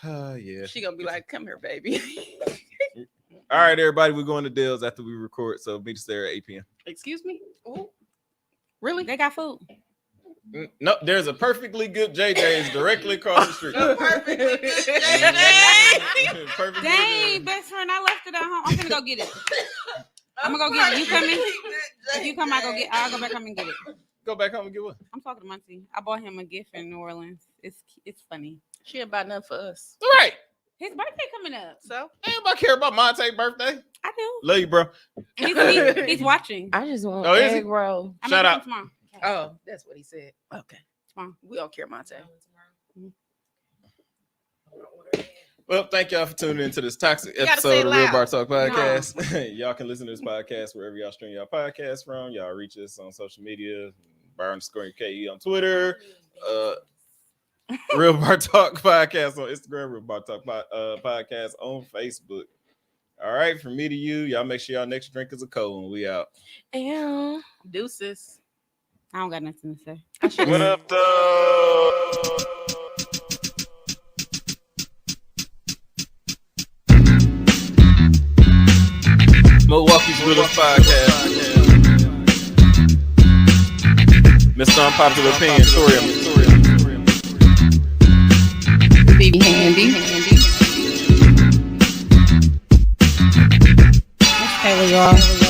S1: Yeah.
S2: She gonna be like, "Come here, baby."
S1: All right, everybody, we're going to Dale's after we record. So meet us there at 8 p.m.
S2: Excuse me. Ooh. Really?
S4: They got food.
S1: No, there's a perfectly good JJ's directly across the street.
S3: Perfectly good
S1: Perfectly
S4: Dang,
S1: good.
S4: best friend, I left it at home. I'm gonna go get it. I'm gonna go get it. You coming? If you come, I'll go back home and get it.
S1: Go back home and get one.
S4: I'm talking to Muncie. I bought him a gift in New Orleans. It's funny.
S2: She ain't about nothing for us.
S1: Right.
S4: His birthday coming up.
S2: So
S1: Anybody care about Monte's birthday?
S4: I do.
S1: Love you, bro.
S4: He's watching.
S3: I just want
S1: Oh, is he?
S3: egg roll.
S4: I'm
S1: Shout
S4: making
S1: out.
S4: him tomorrow.
S2: oh, that's what he said. Okay.
S4: Fine.
S2: We don't care, Monte.
S1: Well, thank y'all for tuning into this toxic
S2: You gotta say
S1: episode of
S2: it
S1: Real
S2: loud.
S1: Bar Talk Podcast. Y'all can listen to this podcast wherever y'all stream y'all podcast from. Y'all reach us on social media, bar_KE on Twitter, Real Bar Talk Podcast on Instagram, Real Bar Talk Podcast on Facebook. All right, from me to you, y'all make sure y'all next drink is a cold one. We out.
S3: Ew.
S2: Deuces.
S4: I don't got nothing to say.
S1: What up, though? Milwaukee's Realest Podcast. Mr. Unpopular Opinion, Torium.
S2: Be handy.
S4: That's Taylor, y'all.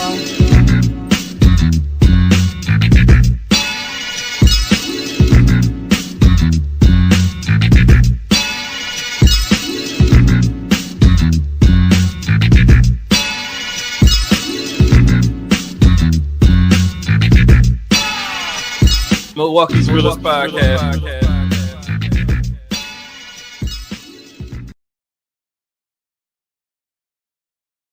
S1: Milwaukee's Realest Podcast.